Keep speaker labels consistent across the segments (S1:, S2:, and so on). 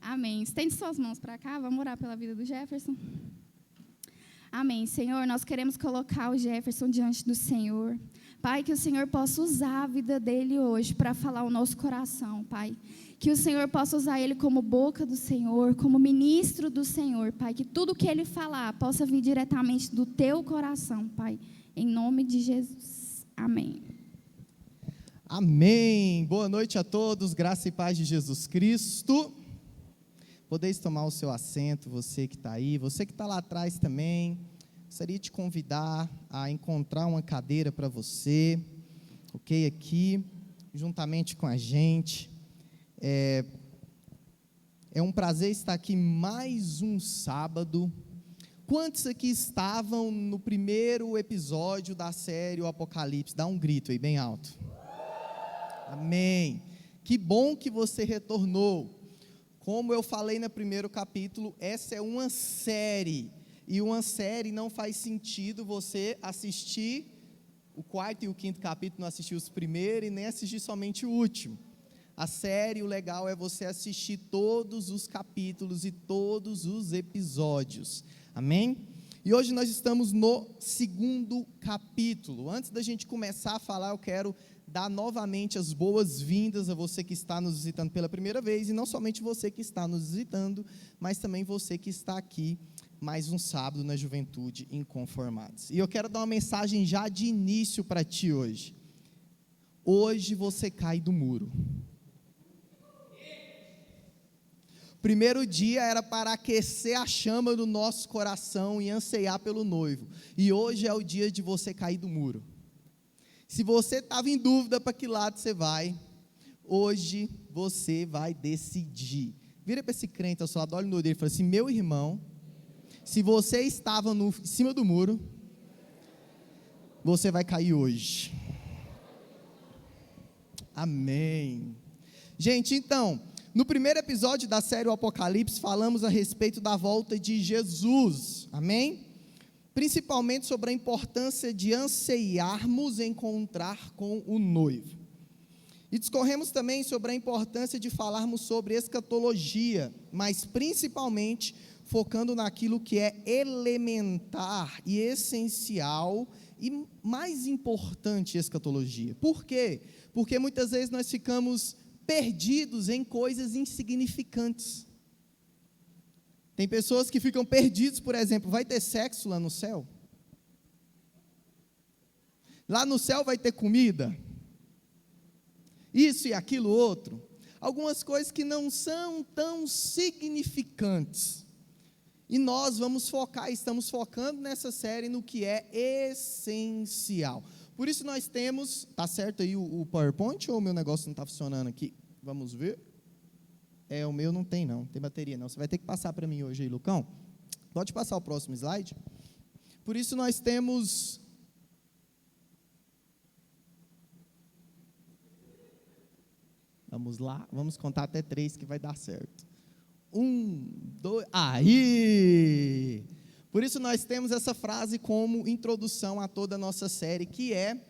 S1: Amém. Estende suas mãos para cá, vamos orar pela vida do Jefferson. Amém. Senhor, nós queremos colocar o Jefferson diante do Senhor. Pai, que o Senhor possa usar a vida dele hoje para falar o nosso coração, Pai. Que o Senhor possa usar ele como boca do Senhor, como ministro do Senhor, Pai. Que tudo que ele falar possa vir diretamente do teu coração, Pai. Em nome de Jesus. Amém.
S2: Amém. Boa noite a todos, graça e paz de Jesus Cristo. Podeis tomar o seu assento, você que está aí, você que está lá atrás também. Gostaria de te convidar a encontrar uma cadeira para você, ok? Aqui, juntamente com a gente. É um prazer estar aqui mais um sábado. Quantos aqui estavam no primeiro episódio da série O Apocalipse? Dá um grito aí, bem alto. Amém. Que bom que você retornou. Como eu falei no primeiro capítulo, essa é uma série. E uma série não faz sentido você assistir o quarto e o quinto capítulo, não assistir os primeiros e nem assistir somente o último. A série, o legal é você assistir todos os capítulos e todos os episódios. Amém? E hoje nós estamos no segundo capítulo. Antes da gente começar a falar, eu quero dar novamente as boas-vindas a você que está nos visitando pela primeira vez, e não somente você que está nos visitando, mas também você que está aqui mais um sábado na Juventude Inconformados. E eu quero dar uma mensagem já de início para ti hoje. Hoje você cai do muro. Primeiro dia era para aquecer a chama do nosso coração e anseiar pelo noivo. E hoje é o dia de você cair do muro. Se você estava em dúvida para que lado você vai, hoje você vai decidir. Vira para esse crente ao seu lado, olha no olho dele e fala assim: meu irmão, se você estava em cima do muro, você vai cair hoje. Amém. Gente, então, no primeiro episódio da série O Apocalipse, falamos a respeito da volta de Jesus. Amém? Principalmente sobre a importância de anseiarmos encontrar com o noivo. E discorremos também sobre a importância de falarmos sobre escatologia, mas principalmente focando naquilo que é elementar e essencial e mais importante escatologia. Por quê? Porque muitas vezes nós ficamos perdidos em coisas insignificantes. Tem pessoas que ficam perdidos, por exemplo, vai ter sexo lá no céu? Lá no céu vai ter comida? Isso e aquilo outro. Algumas coisas que não são tão significantes. E nós vamos focar, estamos focando nessa série no que é essencial. Por isso nós temos, tá certo aí o PowerPoint ou o meu negócio não está funcionando aqui? Vamos ver. O meu não tem bateria não. Você vai ter que passar para mim hoje aí, Lucão. Pode passar o próximo slide. Por isso nós temos... Vamos lá, vamos contar até 3 que vai dar certo. 1, 2, aí! Por isso nós temos essa frase como introdução a toda a nossa série, que é: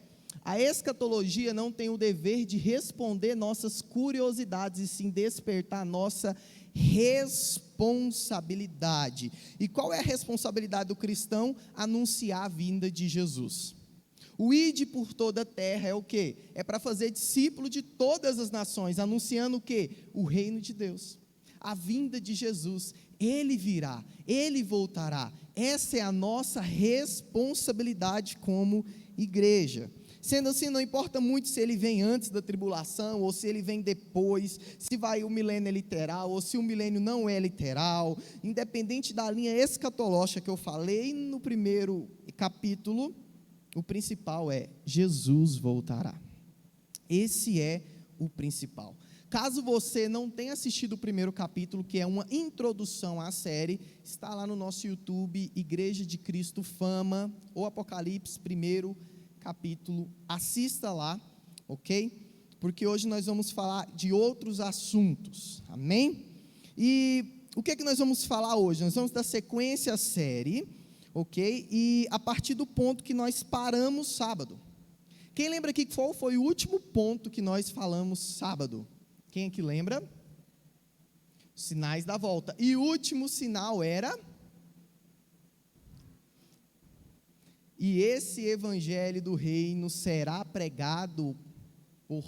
S2: a escatologia não tem o dever de responder nossas curiosidades, e sim despertar nossa responsabilidade. E qual é a responsabilidade do cristão? Anunciar a vinda de Jesus. O ide por toda a terra é o quê? É para fazer discípulo de todas as nações, anunciando o quê? O reino de Deus, a vinda de Jesus. Ele virá, Ele voltará. Essa é a nossa responsabilidade como igreja. Sendo assim, não importa muito se ele vem antes da tribulação, ou se ele vem depois, se o milênio é literal, ou se o milênio não é literal, independente da linha escatológica que eu falei no primeiro capítulo, o principal é: Jesus voltará. Esse é o principal. Caso você não tenha assistido o primeiro capítulo, que é uma introdução à série, está lá no nosso YouTube, Igreja de Cristo Fama, ou Apocalipse, primeiro capítulo. Assista lá, ok? Porque hoje nós vamos falar de outros assuntos, amém? E o que é que nós vamos falar hoje? Nós vamos dar sequência à série, ok? E a partir do ponto que nós paramos sábado. Quem lembra aqui qual foi o último ponto que nós falamos sábado? Quem aqui lembra? Sinais da volta. E o último sinal era... E esse evangelho do reino será pregado por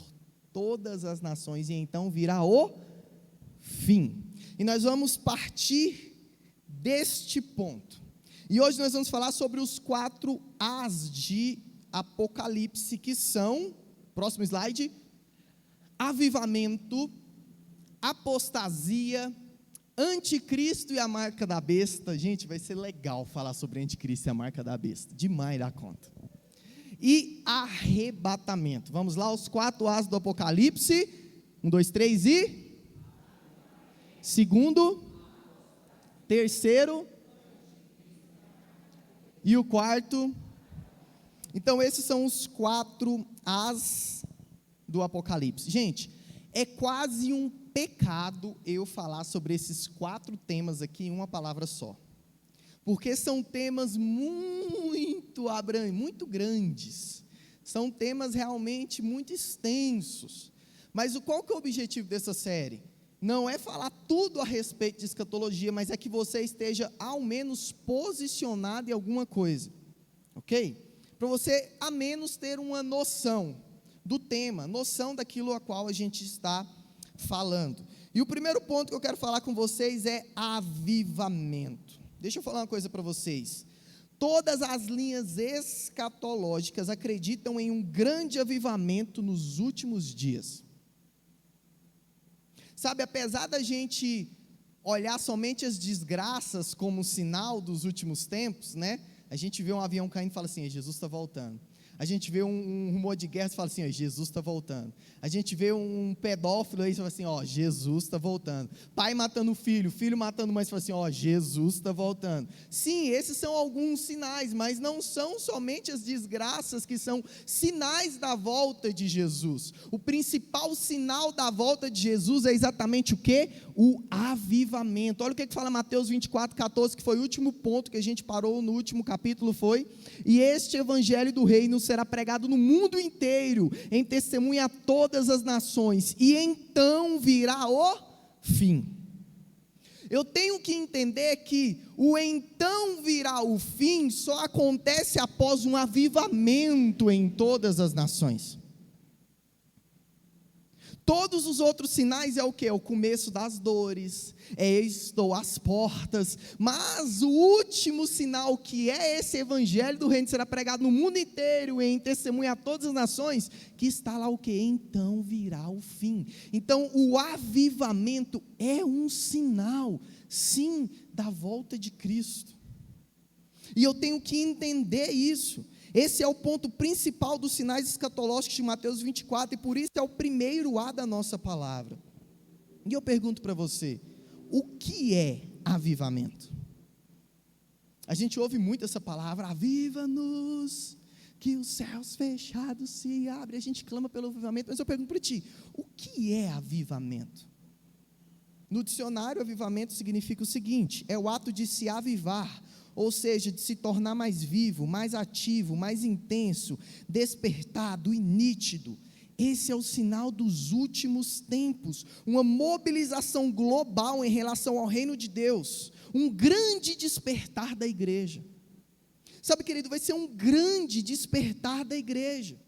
S2: todas as nações, e então virá o fim. E nós vamos partir deste ponto. E hoje nós vamos falar sobre os 4 As de Apocalipse, que são, próximo slide, avivamento, apostasia, anticristo e a marca da besta. Gente, vai ser legal falar sobre anticristo e a marca da besta, demais da conta. E arrebatamento. Vamos lá, os 4 As do Apocalipse. 1, 2, 3 e... Segundo, terceiro e o quarto. Então esses são os 4 As do Apocalipse. Gente, é quase um pecado eu falar sobre esses 4 temas aqui em uma palavra só, porque são temas muito grandes, são temas realmente muito extensos. Mas qual que é o objetivo dessa série? Não é falar tudo a respeito de escatologia, mas é que você esteja ao menos posicionado em alguma coisa, ok? Para você, a menos, ter uma noção do tema, noção daquilo a qual a gente está falando. E o primeiro ponto que eu quero falar com vocês é avivamento. Deixa eu falar uma coisa para vocês. Todas as linhas escatológicas acreditam em um grande avivamento nos últimos dias. Sabe, apesar da gente olhar somente as desgraças como sinal dos últimos tempos, né? A gente vê um avião caindo e fala assim, Jesus está voltando. A gente vê um rumor de guerra e fala assim, Jesus está voltando. A gente vê um pedófilo aí e fala assim, Jesus está voltando. Pai matando filho, filho matando mãe, e fala assim, Jesus está voltando. Sim, esses são alguns sinais, mas não são somente as desgraças que são sinais da volta de Jesus. O principal sinal da volta de Jesus é exatamente o quê? O avivamento. Olha o que fala Mateus 24:14, que foi o último ponto que a gente parou no último capítulo, foi: e este evangelho do reino será pregado no mundo inteiro, em testemunha a todas as nações, e então virá o fim. Eu tenho que entender que o então virá o fim só acontece após um avivamento em todas as nações. Todos os outros sinais é o que? É o começo das dores, estou às portas, mas o último sinal, que é esse evangelho do reino, será pregado no mundo inteiro, em testemunha a todas as nações, que está lá o que? Então virá o fim. Então o avivamento é um sinal, sim, da volta de Cristo, e eu tenho que entender isso. Esse é o ponto principal dos sinais escatológicos de Mateus 24, e por isso é o primeiro A da nossa palavra. E eu pergunto para você, o que é avivamento? A gente ouve muito essa palavra, aviva-nos, que os céus fechados se abrem, a gente clama pelo avivamento, mas eu pergunto para ti, o que é avivamento? No dicionário, avivamento significa o seguinte: é o ato de se avivar, ou seja, de se tornar mais vivo, mais ativo, mais intenso, despertado e nítido. Esse é o sinal dos últimos tempos, uma mobilização global em relação ao reino de Deus, um grande despertar da igreja. Sabe, querido, vai ser um grande despertar da igreja.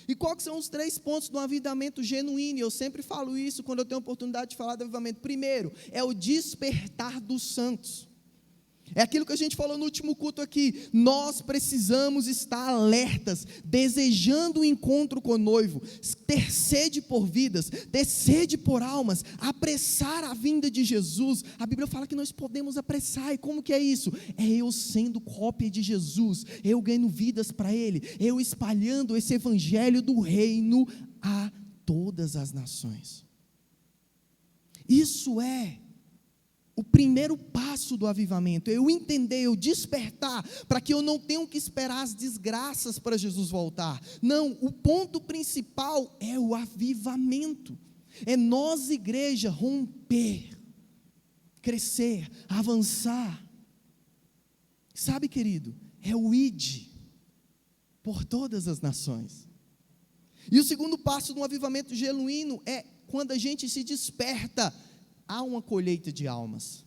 S2: E quais são os 3 pontos do avivamento genuíno? Eu sempre falo isso quando eu tenho a oportunidade de falar do avivamento. Primeiro, é o despertar dos santos. É aquilo que a gente falou no último culto aqui. Nós precisamos estar alertas, desejando o encontro com o noivo, ter sede por vidas, ter sede por almas, apressar a vinda de Jesus. A Bíblia fala que nós podemos apressar. E como que é isso? É eu sendo cópia de Jesus, eu ganhando vidas para Ele, eu espalhando esse evangelho do reino a todas as nações. Isso é o primeiro passo do avivamento, eu entender, eu despertar, para que eu não tenha que esperar as desgraças para Jesus voltar. Não, o ponto principal é o avivamento, é nós, igreja, romper, crescer, avançar. Sabe, querido, é o ide por todas as nações. E o segundo passo do avivamento genuíno é quando a gente se desperta há uma colheita de almas.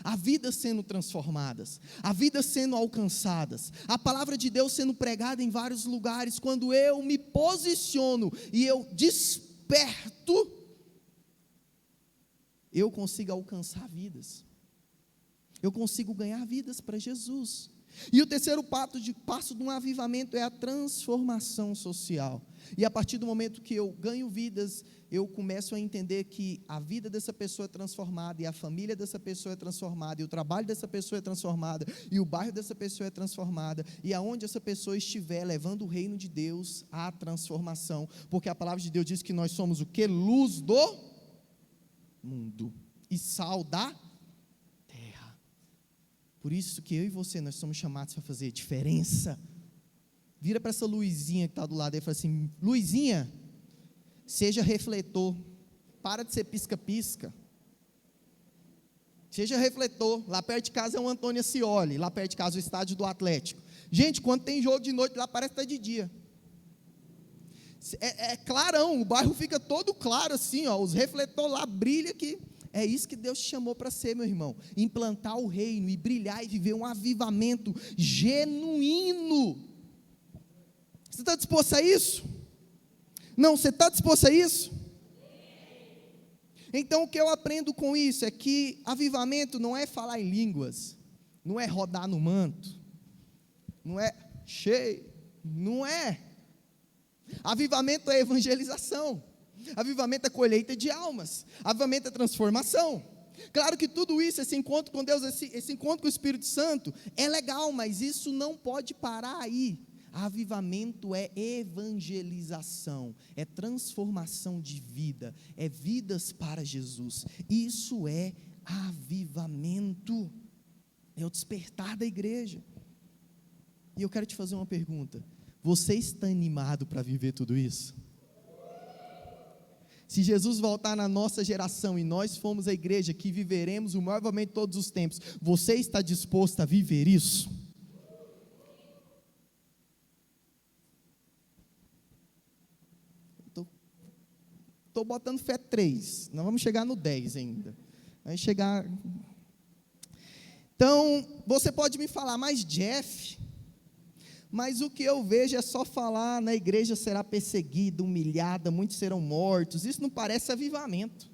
S2: Há vidas sendo transformadas, há vidas sendo alcançadas, a palavra de Deus sendo pregada em vários lugares. Quando eu me posiciono e eu desperto, eu consigo alcançar vidas, eu consigo ganhar vidas para Jesus. E o terceiro passo de um avivamento é a transformação social. E a partir do momento que eu ganho vidas, eu começo a entender que a vida dessa pessoa é transformada, e a família dessa pessoa é transformada, e o trabalho dessa pessoa é transformada, e o bairro dessa pessoa é transformada, e aonde essa pessoa estiver, levando o reino de Deus à transformação, porque a palavra de Deus diz que nós somos o que? Luz do mundo, e sal da terra. Por isso que eu e você, nós somos chamados para fazer diferença. Vira para essa Luizinha que está do lado e fala assim: Luizinha, seja refletor, para de ser pisca-pisca, seja refletor. Lá perto de casa é um Antônio Scioli, lá perto de casa é o estádio do Atlético. Gente, quando tem jogo de noite lá, parece que está de dia, é clarão, o bairro fica todo claro assim, ó, os refletores lá brilham que... É isso que Deus te chamou para ser, meu irmão, implantar o reino e brilhar e viver um avivamento genuíno. Você está disposto a isso? Não, você está disposto a isso? Então o que eu aprendo com isso é que avivamento não é falar em línguas, não é rodar no manto, não é cheio, não é. Avivamento é evangelização, avivamento é colheita de almas, avivamento é transformação. Claro que tudo isso, esse encontro com Deus, esse encontro com o Espírito Santo é legal, mas isso não pode parar aí. Avivamento é evangelização, é transformação de vida, é vidas para Jesus. Isso é avivamento, é o despertar da igreja. E eu quero te fazer uma pergunta: você está animado para viver tudo isso? Se Jesus voltar na nossa geração e nós formos a igreja que viveremos o maior avivamento de todos os tempos, você está disposto a viver isso? Estou botando fé 3, nós vamos chegar no 10 ainda, vai chegar. Então, você pode me falar: mas Jeff, mas o que eu vejo é só falar, na igreja será perseguida, humilhada, muitos serão mortos, isso não parece avivamento.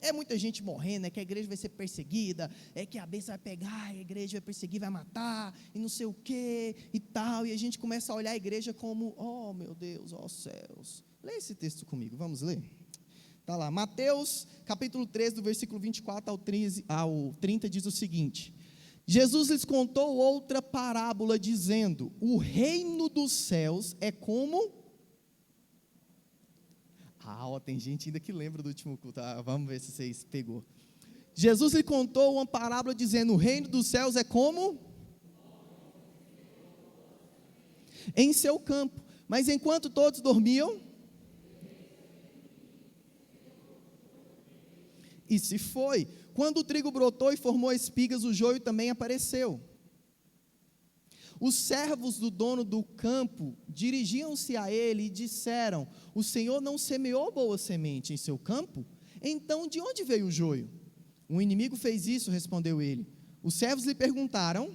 S2: É muita gente morrendo, é que a igreja vai ser perseguida, é que a bênção vai pegar, a igreja vai perseguir, vai matar, e não sei o que, e tal, e a gente começa a olhar a igreja como: oh meu Deus, ó céus. Lê esse texto comigo, vamos ler? Está lá, Mateus capítulo 13, do versículo 24 ao 30, diz o seguinte: Jesus lhes contou outra parábola, dizendo: o reino dos céus é como... tem gente ainda que lembra do último culto, vamos ver se vocês pegou. Jesus lhe contou uma parábola, dizendo: o reino dos céus é como... em seu campo, mas enquanto todos dormiam, e se foi. Quando o trigo brotou e formou espigas, o joio também apareceu. Os servos do dono do campo dirigiam-se a ele e disseram: o Senhor não semeou boa semente em seu campo? Então de onde veio o joio? O inimigo fez isso, respondeu ele. Os servos lhe perguntaram.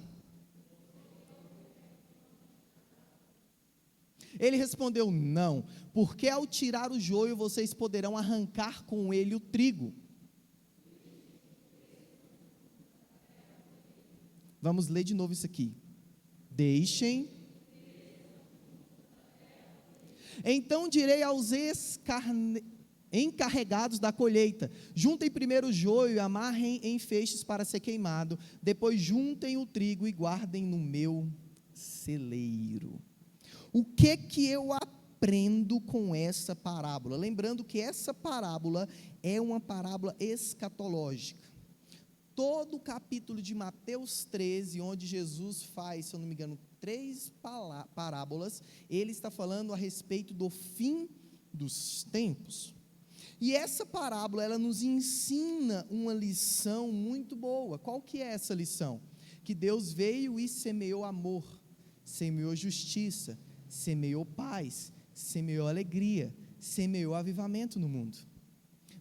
S2: Ele respondeu: não, porque ao tirar o joio vocês poderão arrancar com ele o trigo. Vamos ler de novo isso aqui. Deixem. Então direi aos encarregados da colheita: juntem primeiro o joio e amarrem em feixes para ser queimado, depois juntem o trigo e guardem no meu celeiro. O que eu aprendo com essa parábola? Lembrando que essa parábola é uma parábola escatológica. Todo o capítulo de Mateus 13, onde Jesus faz, se eu não me engano, 3 parábolas, ele está falando a respeito do fim dos tempos. E essa parábola, ela nos ensina uma lição muito boa. Qual que é essa lição? Que Deus veio e semeou amor, semeou justiça, semeou paz, semeou alegria, semeou avivamento no mundo.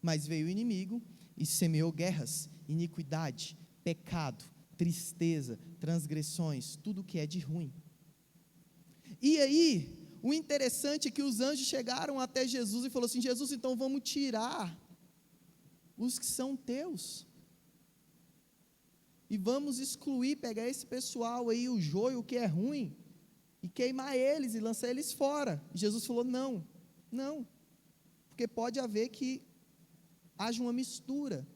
S2: Mas veio o inimigo e semeou guerras, iniquidade, pecado, tristeza, transgressões, tudo que é de ruim. E aí, o interessante é que os anjos chegaram até Jesus e falaram assim: Jesus, então vamos tirar os que são teus, e vamos excluir, pegar esse pessoal aí, o joio, o que é ruim, e queimar eles, e lançar eles fora. E Jesus falou: não, porque pode haver que haja uma mistura.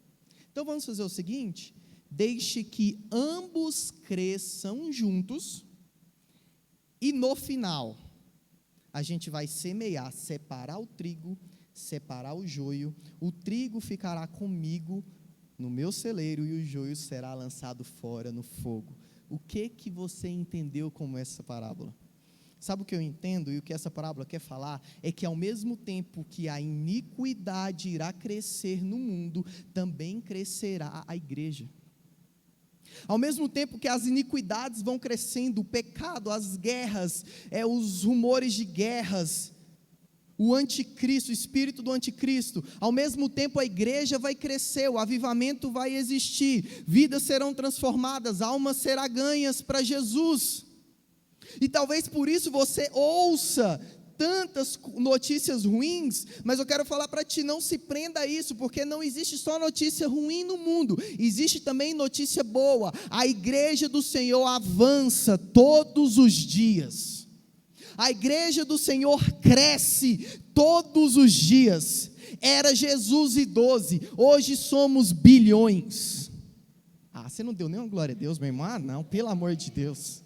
S2: Então vamos fazer o seguinte: deixe que ambos cresçam juntos, e no final, a gente vai semear, separar o trigo, separar o joio, o trigo ficará comigo no meu celeiro e o joio será lançado fora no fogo. O que você entendeu como essa parábola? Sabe o que eu entendo e o que essa parábola quer falar? É que ao mesmo tempo que a iniquidade irá crescer no mundo, também crescerá a igreja. Ao mesmo tempo que as iniquidades vão crescendo, o pecado, as guerras, os rumores de guerras, o anticristo, o espírito do anticristo, ao mesmo tempo a igreja vai crescer, o avivamento vai existir, vidas serão transformadas, almas serão ganhas para Jesus. E talvez por isso você ouça tantas notícias ruins, mas eu quero falar para ti: não se prenda a isso, porque não existe só notícia ruim no mundo, existe também notícia boa. A igreja do Senhor avança todos os dias, a igreja do Senhor cresce todos os dias. Era Jesus e 12, hoje somos bilhões. Você não deu nenhuma glória a Deus, meu irmão? Não, pelo amor de Deus.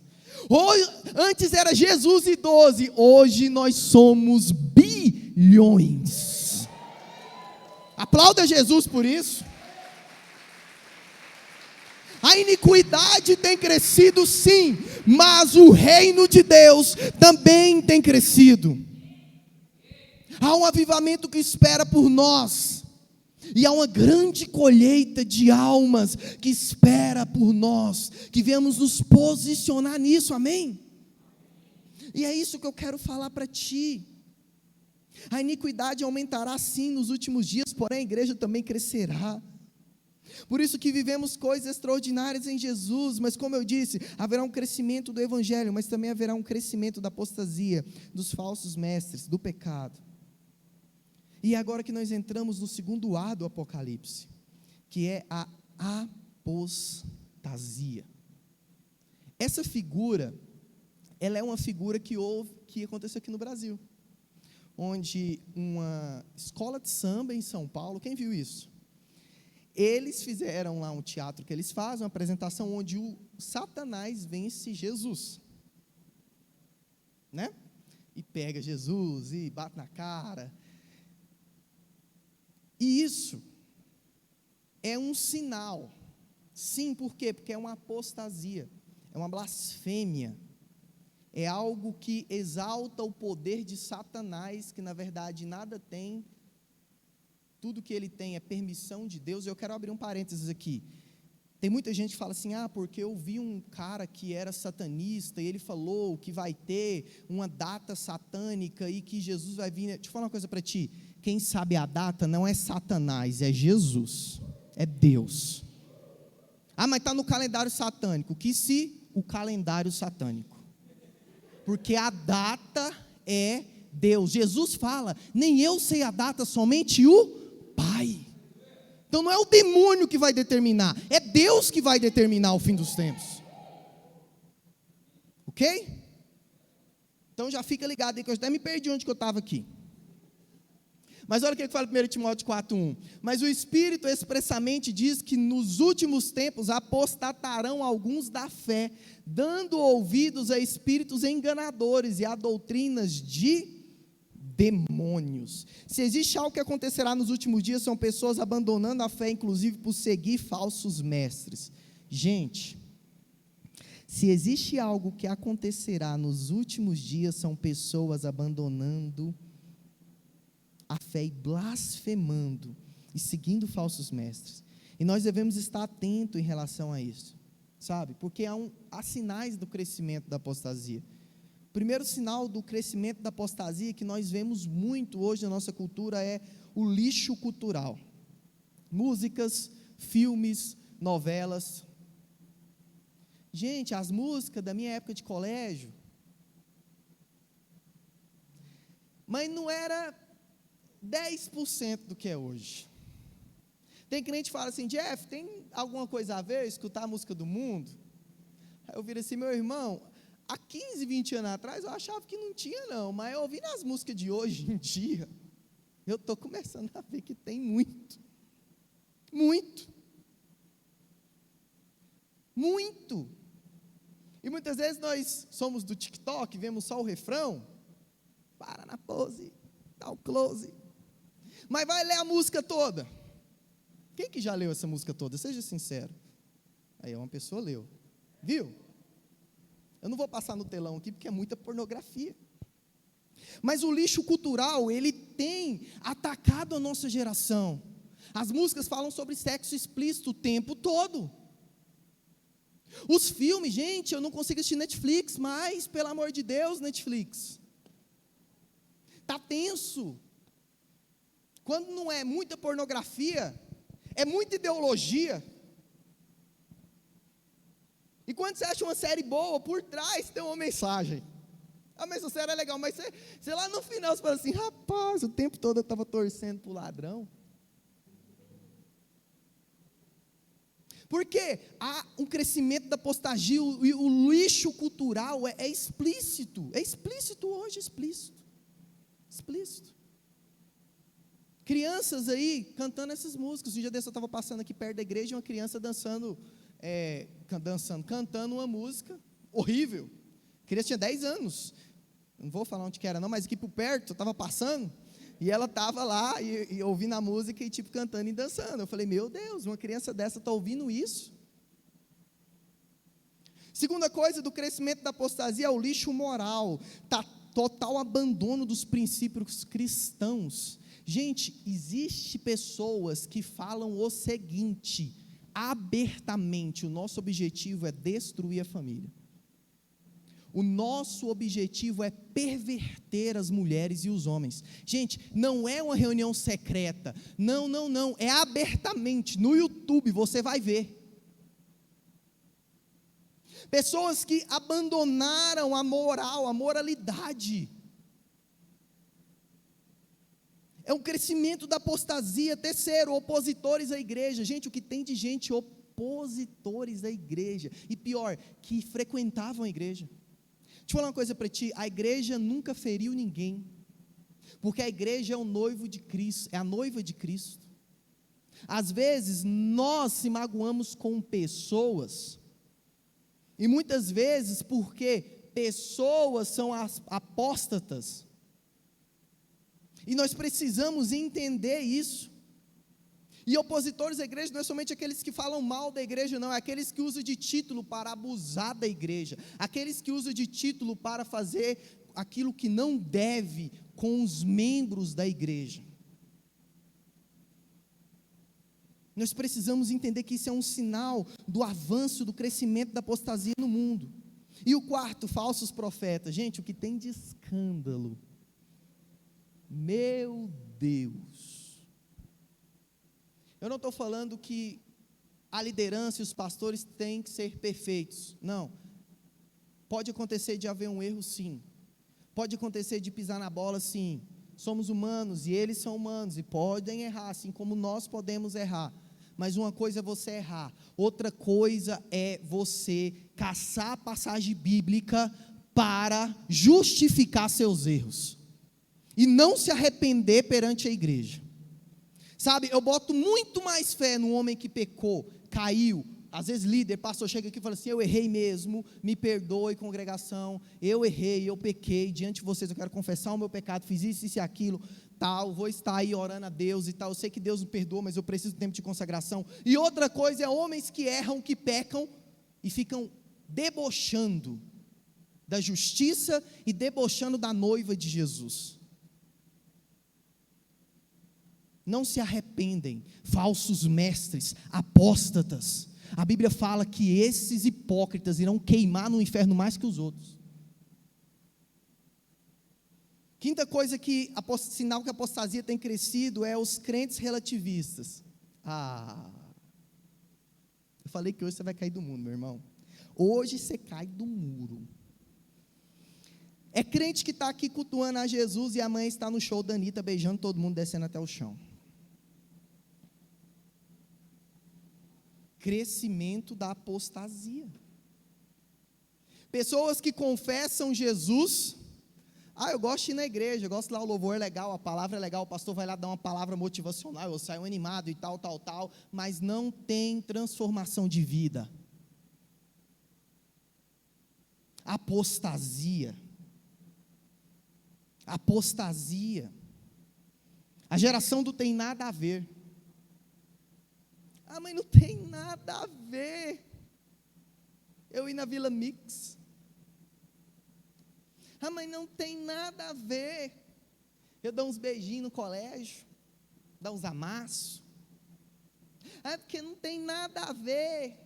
S2: Antes era Jesus e 12, hoje nós somos bilhões. Aplauda Jesus por isso. A iniquidade tem crescido sim, mas o reino de Deus também tem crescido. Há um avivamento que espera por nós, e há uma grande colheita de almas que espera por nós, que viemos nos posicionar nisso, amém? E é isso que eu quero falar para ti. A iniquidade aumentará sim nos últimos dias, porém a igreja também crescerá. Por isso que vivemos coisas extraordinárias em Jesus, mas como eu disse, haverá um crescimento do evangelho, mas também haverá um crescimento da apostasia, dos falsos mestres, do pecado. E agora que nós entramos no segundo A do Apocalipse, que é a apostasia. Essa figura, ela é uma figura que aconteceu aqui no Brasil, onde uma escola de samba em São Paulo, quem viu isso? Eles fizeram lá um teatro que eles fazem, uma apresentação onde o Satanás vence Jesus, né? E pega Jesus e bate na cara. E isso é um sinal, sim, por quê? Porque é uma apostasia, é uma blasfêmia, é algo que exalta o poder de Satanás, que na verdade nada tem. Tudo que ele tem é permissão de Deus. Eu quero abrir um parênteses aqui. Tem muita gente que fala assim: porque eu vi um cara que era satanista, e ele falou que vai ter uma data satânica, e que Jesus vai vir. Deixa eu falar uma coisa para ti: quem sabe a data não é Satanás, é Jesus, é Deus. Mas está no calendário satânico. Que se o calendário satânico, porque a data é Deus. Jesus fala: nem eu sei a data, somente o Pai. Então não é o demônio que vai determinar, é Deus que vai determinar o fim dos tempos. Ok? Então já fica ligado aí, que eu até me perdi onde que eu estava aqui. Mas olha o que fala 1 Timóteo 4:1. Mas o Espírito expressamente diz que nos últimos tempos apostatarão alguns da fé, dando ouvidos a espíritos enganadores e a doutrinas de demônios. Se existe algo que acontecerá nos últimos dias, são pessoas abandonando a fé, inclusive por seguir falsos mestres. Gente, se existe algo que acontecerá nos últimos dias, são pessoas abandonando a fé e blasfemando e seguindo falsos mestres. E nós devemos estar atentos em relação a isso, sabe? Porque há sinais do crescimento da apostasia. O primeiro sinal do crescimento da apostasia que nós vemos muito hoje na nossa cultura é o lixo cultural. músicas, filmes, novelas. Gente, as músicas da minha época de colégio, mas não era 10% do que é hoje. Tem crente que fala assim: Jeff, tem alguma coisa a ver escutar a música do mundo? Aí eu viro assim: meu irmão, há 15, 20 anos atrás eu achava que não tinha não, mas ouvindo as músicas de hoje em dia, eu estou começando a ver que tem muito, e muitas vezes nós somos do TikTok, vemos só o refrão, para na pose, dá o close, mas vai ler a música toda. Quem que já leu essa música toda? Seja sincero. Aí uma pessoa leu, viu? Eu não vou passar no telão aqui porque é muita pornografia. Mas o lixo cultural, ele tem atacado a nossa geração. As músicas falam sobre sexo explícito o tempo todo. Os filmes, gente, eu não consigo assistir Netflix, mas, pelo amor de Deus, Netflix. Está tenso. Quando não é muita pornografia, é muita ideologia. E quando você acha uma série boa, por trás tem uma mensagem. Mas essa série é legal, mas você lá no final você fala assim: rapaz, o tempo todo eu estava torcendo para o ladrão. Porque há um crescimento da apostasia, e o lixo cultural é explícito. É explícito hoje, explícito. Crianças aí cantando essas músicas. Um dia desse eu estava passando aqui perto da igreja, uma criança cantando uma música horrível. A criança tinha 10 anos. Não vou falar onde que era não, mas aqui por perto, eu estava passando, e ela estava lá, e ouvindo a música, e tipo, cantando e dançando. Eu falei: meu Deus, uma criança dessa está ouvindo isso? Segunda coisa do crescimento da apostasia é o lixo moral, total abandono dos princípios cristãos. Gente, existe pessoas que falam o seguinte, abertamente: o nosso objetivo é destruir a família. O nosso objetivo é perverter as mulheres e os homens. Gente, não é uma reunião secreta, não, é abertamente, no YouTube você vai ver. Pessoas que abandonaram a moral, a moralidade. É um crescimento da apostasia. Terceiro, opositores à igreja. Gente, o que tem de gente opositores à igreja, e pior, que frequentavam a igreja. Deixa eu falar uma coisa para ti: a igreja nunca feriu ninguém, porque a igreja é o noivo de Cristo, é a noiva de Cristo. Às vezes nós se magoamos com pessoas, e muitas vezes porque pessoas são apóstatas, e nós precisamos entender isso. E opositores à igreja não é somente aqueles que falam mal da igreja, não, é aqueles que usam de título para abusar da igreja, aqueles que usam de título para fazer aquilo que não deve com os membros da igreja. Nós precisamos entender que isso é um sinal do avanço, do crescimento da apostasia no mundo. E o quarto, falsos profetas. Gente, o que tem de escândalo, meu Deus. Eu não estou falando que a liderança e os pastores têm que ser perfeitos, não. Pode acontecer de haver um erro, sim. Pode acontecer de pisar na bola, sim. Somos humanos e eles são humanos e podem errar, assim como nós podemos errar. Mas uma coisa é você errar, outra coisa é você caçar a passagem bíblica para justificar seus erros e não se arrepender perante a igreja. Sabe, eu boto muito mais fé no homem que pecou, caiu. Às vezes líder, pastor, chega aqui e fala assim: eu errei mesmo, me perdoe congregação, eu errei, eu pequei diante de vocês, eu quero confessar o meu pecado, fiz isso e aquilo, tal, vou estar aí orando a Deus e tal, eu sei que Deus me perdoa, mas eu preciso de tempo de consagração. E outra coisa é homens que erram, que pecam e ficam debochando da justiça e debochando da noiva de Jesus. Não se arrependem, falsos mestres, apóstatas. A Bíblia fala que esses hipócritas irão queimar no inferno mais que os outros. Quinta coisa sinal que a apostasia tem crescido é os crentes relativistas. Ah, eu falei que hoje você vai cair do mundo, meu irmão. Hoje você cai do muro. É crente que está aqui cultuando a Jesus e amanhã está no show da Anitta, beijando todo mundo, descendo até o chão. Crescimento da apostasia. Pessoas que confessam Jesus. Eu gosto de ir na igreja, eu gosto lá, o louvor é legal, a palavra é legal, o pastor vai lá dar uma palavra motivacional, eu saio animado e tal, mas não tem transformação de vida. Apostasia. A geração do tem nada a ver. Mas não tem nada a ver. Eu ir na Vila Mix. Mas não tem nada a ver. Eu dou uns beijinhos no colégio, dou uns amassos. Porque não tem nada a ver.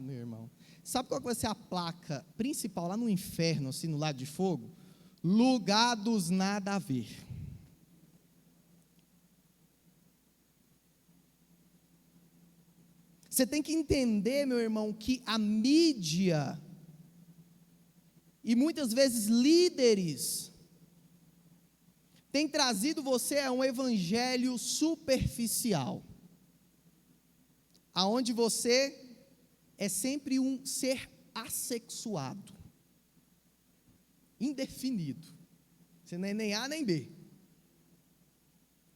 S2: Meu irmão. Sabe qual vai ser a placa principal lá no inferno, assim, no lado de fogo? Lugar dos nada a ver. Você tem que entender, meu irmão, que a mídia e muitas vezes líderes têm trazido você a um evangelho superficial, aonde você é sempre um ser assexuado, indefinido. Você não é nem A nem B.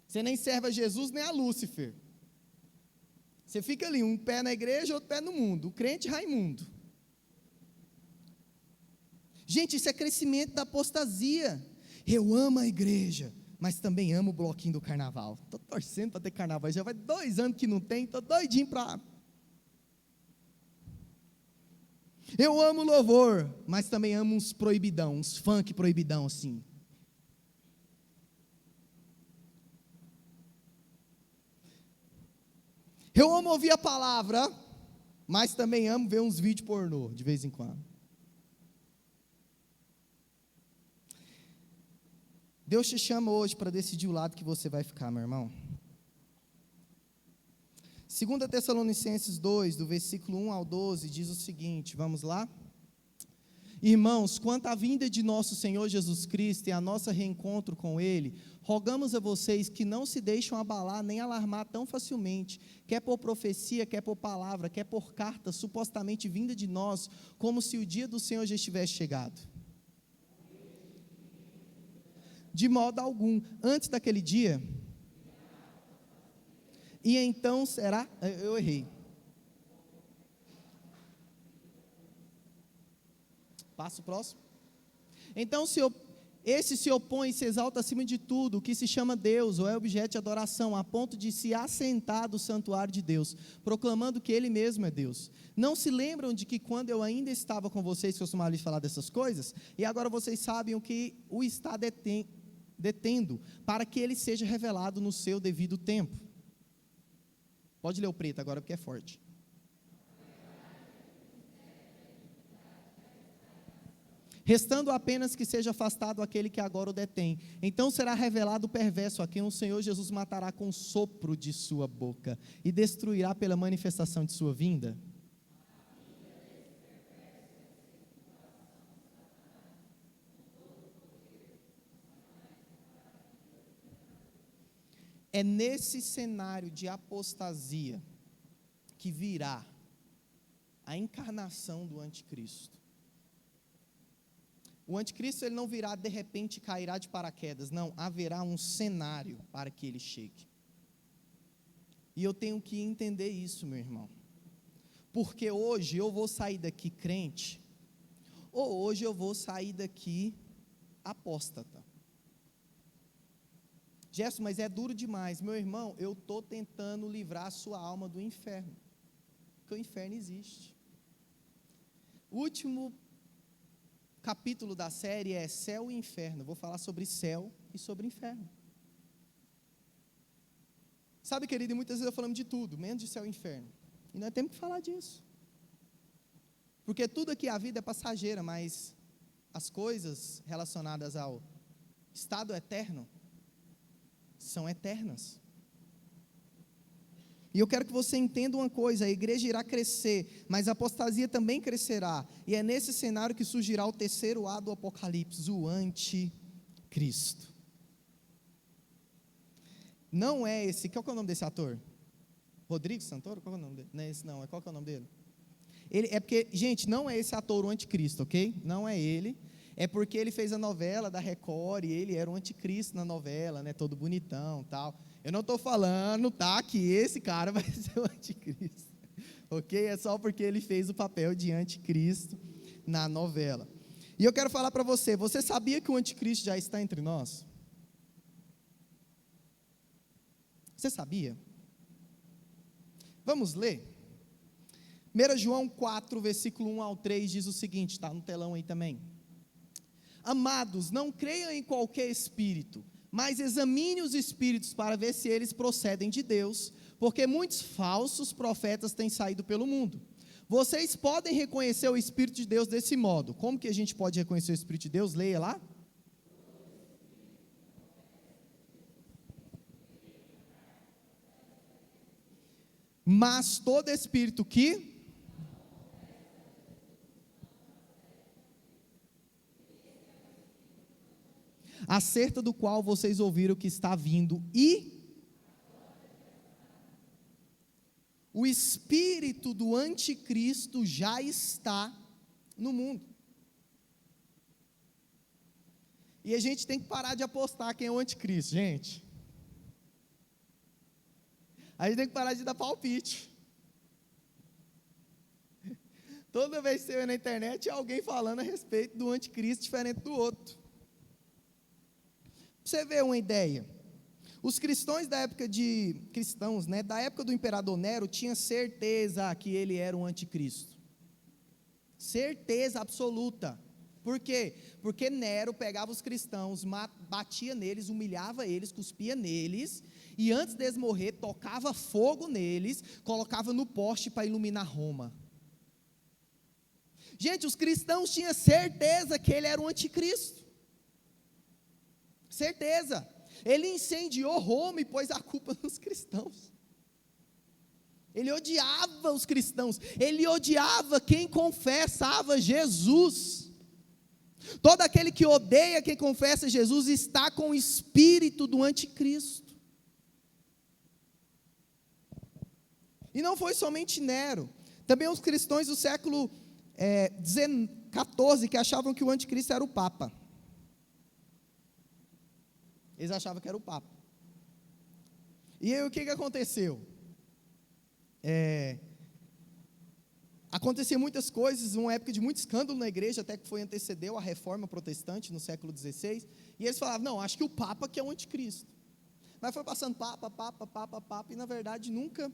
S2: Você nem serve a Jesus nem a Lúcifer. Você fica ali, um pé na igreja, outro pé no mundo. O crente Raimundo. Gente, isso é crescimento da apostasia. Eu amo a igreja, mas também amo o bloquinho do carnaval. Estou torcendo para ter carnaval. Já vai 2 anos que não tem, estou doidinho para... Eu amo louvor, mas também amo uns proibidão, uns funk proibidão assim. Eu amo ouvir a palavra, mas também amo ver uns vídeos pornô, de vez em quando. Deus te chama hoje para decidir o lado que você vai ficar, meu irmão. 2 Tessalonicenses 2, do versículo 1 ao 12, diz o seguinte, vamos lá? Irmãos, quanto à vinda de nosso Senhor Jesus Cristo e a nosso reencontro com Ele, rogamos a vocês que não se deixem abalar nem alarmar tão facilmente, quer por profecia, quer por palavra, quer por carta supostamente vinda de nós, como se o dia do Senhor já estivesse chegado. De modo algum, antes daquele dia, e então será, eu errei. Passo próximo. Então, esse se opõe e se exalta acima de tudo, o que se chama Deus, ou é objeto de adoração, a ponto de se assentar do santuário de Deus, proclamando que Ele mesmo é Deus. Não se lembram de que quando eu ainda estava com vocês, que eu costumava lhes falar dessas coisas, e agora vocês sabem o que o está detendo, para que Ele seja revelado no seu devido tempo. Pode ler o preto agora, porque é forte. Restando apenas que seja afastado aquele que agora o detém. Então será revelado o perverso, a quem o Senhor Jesus matará com o sopro de sua boca, e destruirá pela manifestação de sua vinda. É nesse cenário de apostasia que virá a encarnação do anticristo. O anticristo ele não virá de repente e cairá de paraquedas, não, haverá um cenário para que ele chegue. E eu tenho que entender isso, meu irmão. Porque hoje eu vou sair daqui crente, ou hoje eu vou sair daqui apóstata. Gerson, mas é duro demais. Meu irmão, eu estou tentando livrar a sua alma do inferno. Porque o inferno existe. O último capítulo da série é Céu e Inferno. Vou falar sobre céu e sobre inferno. Sabe, querido, muitas vezes eu falamos de tudo, menos de céu e inferno. E nós temos que falar disso. Porque tudo aqui, a vida é passageira, mas as coisas relacionadas ao estado eterno são eternas. E eu quero que você entenda uma coisa: a igreja irá crescer, mas a apostasia também crescerá. E é nesse cenário que surgirá o terceiro A do Apocalipse, o anticristo. Não é esse, qual que é o nome desse ator? Rodrigo Santoro? Qual que é o nome dele? Não é esse não, qual que é o nome dele? É porque, gente, não é esse ator o anticristo, ok? Não é ele. É porque ele fez a novela da Record e ele era o anticristo na novela, né? Todo bonitão, tal. Eu não estou falando, tá, que esse cara vai ser o anticristo, ok? É só porque ele fez o papel de anticristo na novela. E eu quero falar para você, você sabia que o anticristo já está entre nós? Você sabia? Vamos ler? 1 João 4, versículo 1 ao 3 diz o seguinte, está no telão aí também. Amados, não creiam em qualquer espírito, mas examine os espíritos para ver se eles procedem de Deus, porque muitos falsos profetas têm saído pelo mundo. Vocês podem reconhecer o Espírito de Deus desse modo. Como que a gente pode reconhecer o Espírito de Deus? Leia lá. Mas todo espírito que acerca do qual vocês ouviram que está vindo, e o espírito do anticristo já está no mundo. E a gente tem que parar de apostar quem é o anticristo, gente. A gente tem que parar de dar palpite. Toda vez que você vê na internet, é alguém falando a respeito do anticristo diferente do outro. Pra você ver uma ideia, os cristãos da época da época do imperador Nero, tinham certeza que ele era um anticristo. Certeza absoluta. Por quê? Porque Nero pegava os cristãos, batia neles, humilhava eles, cuspia neles, e antes deles morrer, tocava fogo neles, colocava no poste para iluminar Roma. Gente, os cristãos tinham certeza que ele era um anticristo. Certeza. Ele incendiou Roma e pôs a culpa nos cristãos. Ele odiava os cristãos. Ele odiava quem confessava Jesus. Todo aquele que odeia quem confessa Jesus está com o espírito do anticristo. E não foi somente Nero. Também os cristãos do século XIV que achavam que o anticristo era o Papa. Eles achavam que era o Papa. E aí o que aconteceu? Aconteciam muitas coisas, uma época de muito escândalo na igreja, até que antecedeu a reforma protestante no século XVI, e eles falavam, não, acho que o Papa que é o anticristo. Mas foi passando Papa, e na verdade nunca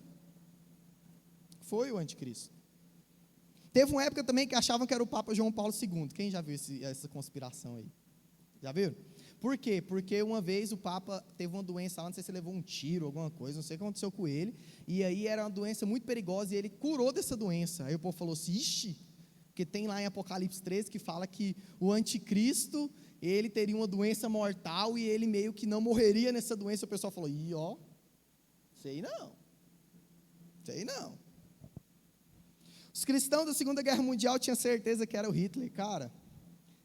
S2: foi o anticristo. Teve uma época também que achavam que era o Papa João Paulo II. Quem já viu essa conspiração aí? Já viram? Por quê? Porque uma vez o Papa teve uma doença lá, não sei se ele levou um tiro, alguma coisa, não sei o que aconteceu com ele, e aí era uma doença muito perigosa, e ele curou dessa doença. Aí o povo falou assim, ixi, porque tem lá em Apocalipse 13 que fala que o anticristo, ele teria uma doença mortal, e ele meio que não morreria nessa doença. O pessoal falou, sei não. Os cristãos da Segunda Guerra Mundial tinham certeza que era o Hitler, cara.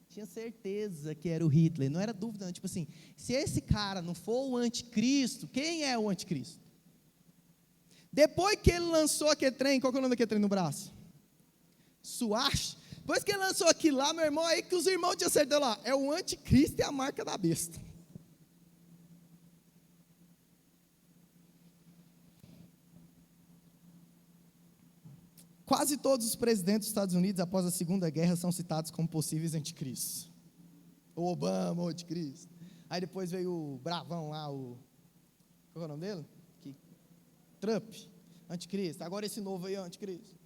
S2: Tinha certeza que era o Hitler, não era dúvida, não. Tipo assim, se esse cara não for o anticristo, quem é o anticristo? Depois que ele lançou aquele trem, qual que é o nome daquele trem no braço? Suache. Depois que ele lançou aquilo lá, meu irmão, aí que os irmãos tinham certeza lá, é o anticristo e a marca da besta. Quase todos os presidentes dos Estados Unidos, após a Segunda Guerra, são citados como possíveis anticristos. O Obama, o anticristo. Aí depois veio o bravão lá, qual é o nome dele? Trump, anticristo. Agora esse novo aí é anticristo.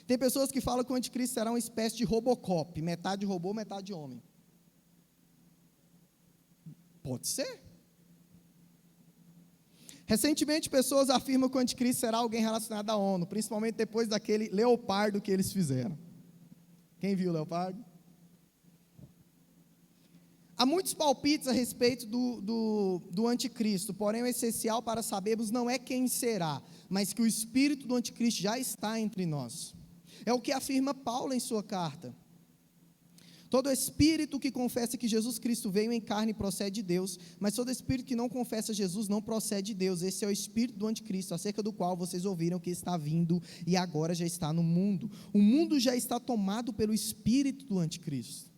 S2: Tem pessoas que falam que o anticristo será uma espécie de Robocop, metade robô, metade homem. Pode ser. Recentemente, pessoas afirmam que o anticristo será alguém relacionado à ONU, principalmente depois daquele leopardo que eles fizeram. Quem viu o leopardo? Há muitos palpites a respeito do anticristo, porém o essencial para sabermos não é quem será, mas que o espírito do anticristo já está entre nós. É o que afirma Paulo em sua carta. Todo espírito que confessa que Jesus Cristo veio em carne procede de Deus, mas todo espírito que não confessa Jesus não procede de Deus. Esse é o espírito do anticristo, acerca do qual vocês ouviram que está vindo e agora já está no mundo. O mundo já está tomado pelo espírito do anticristo.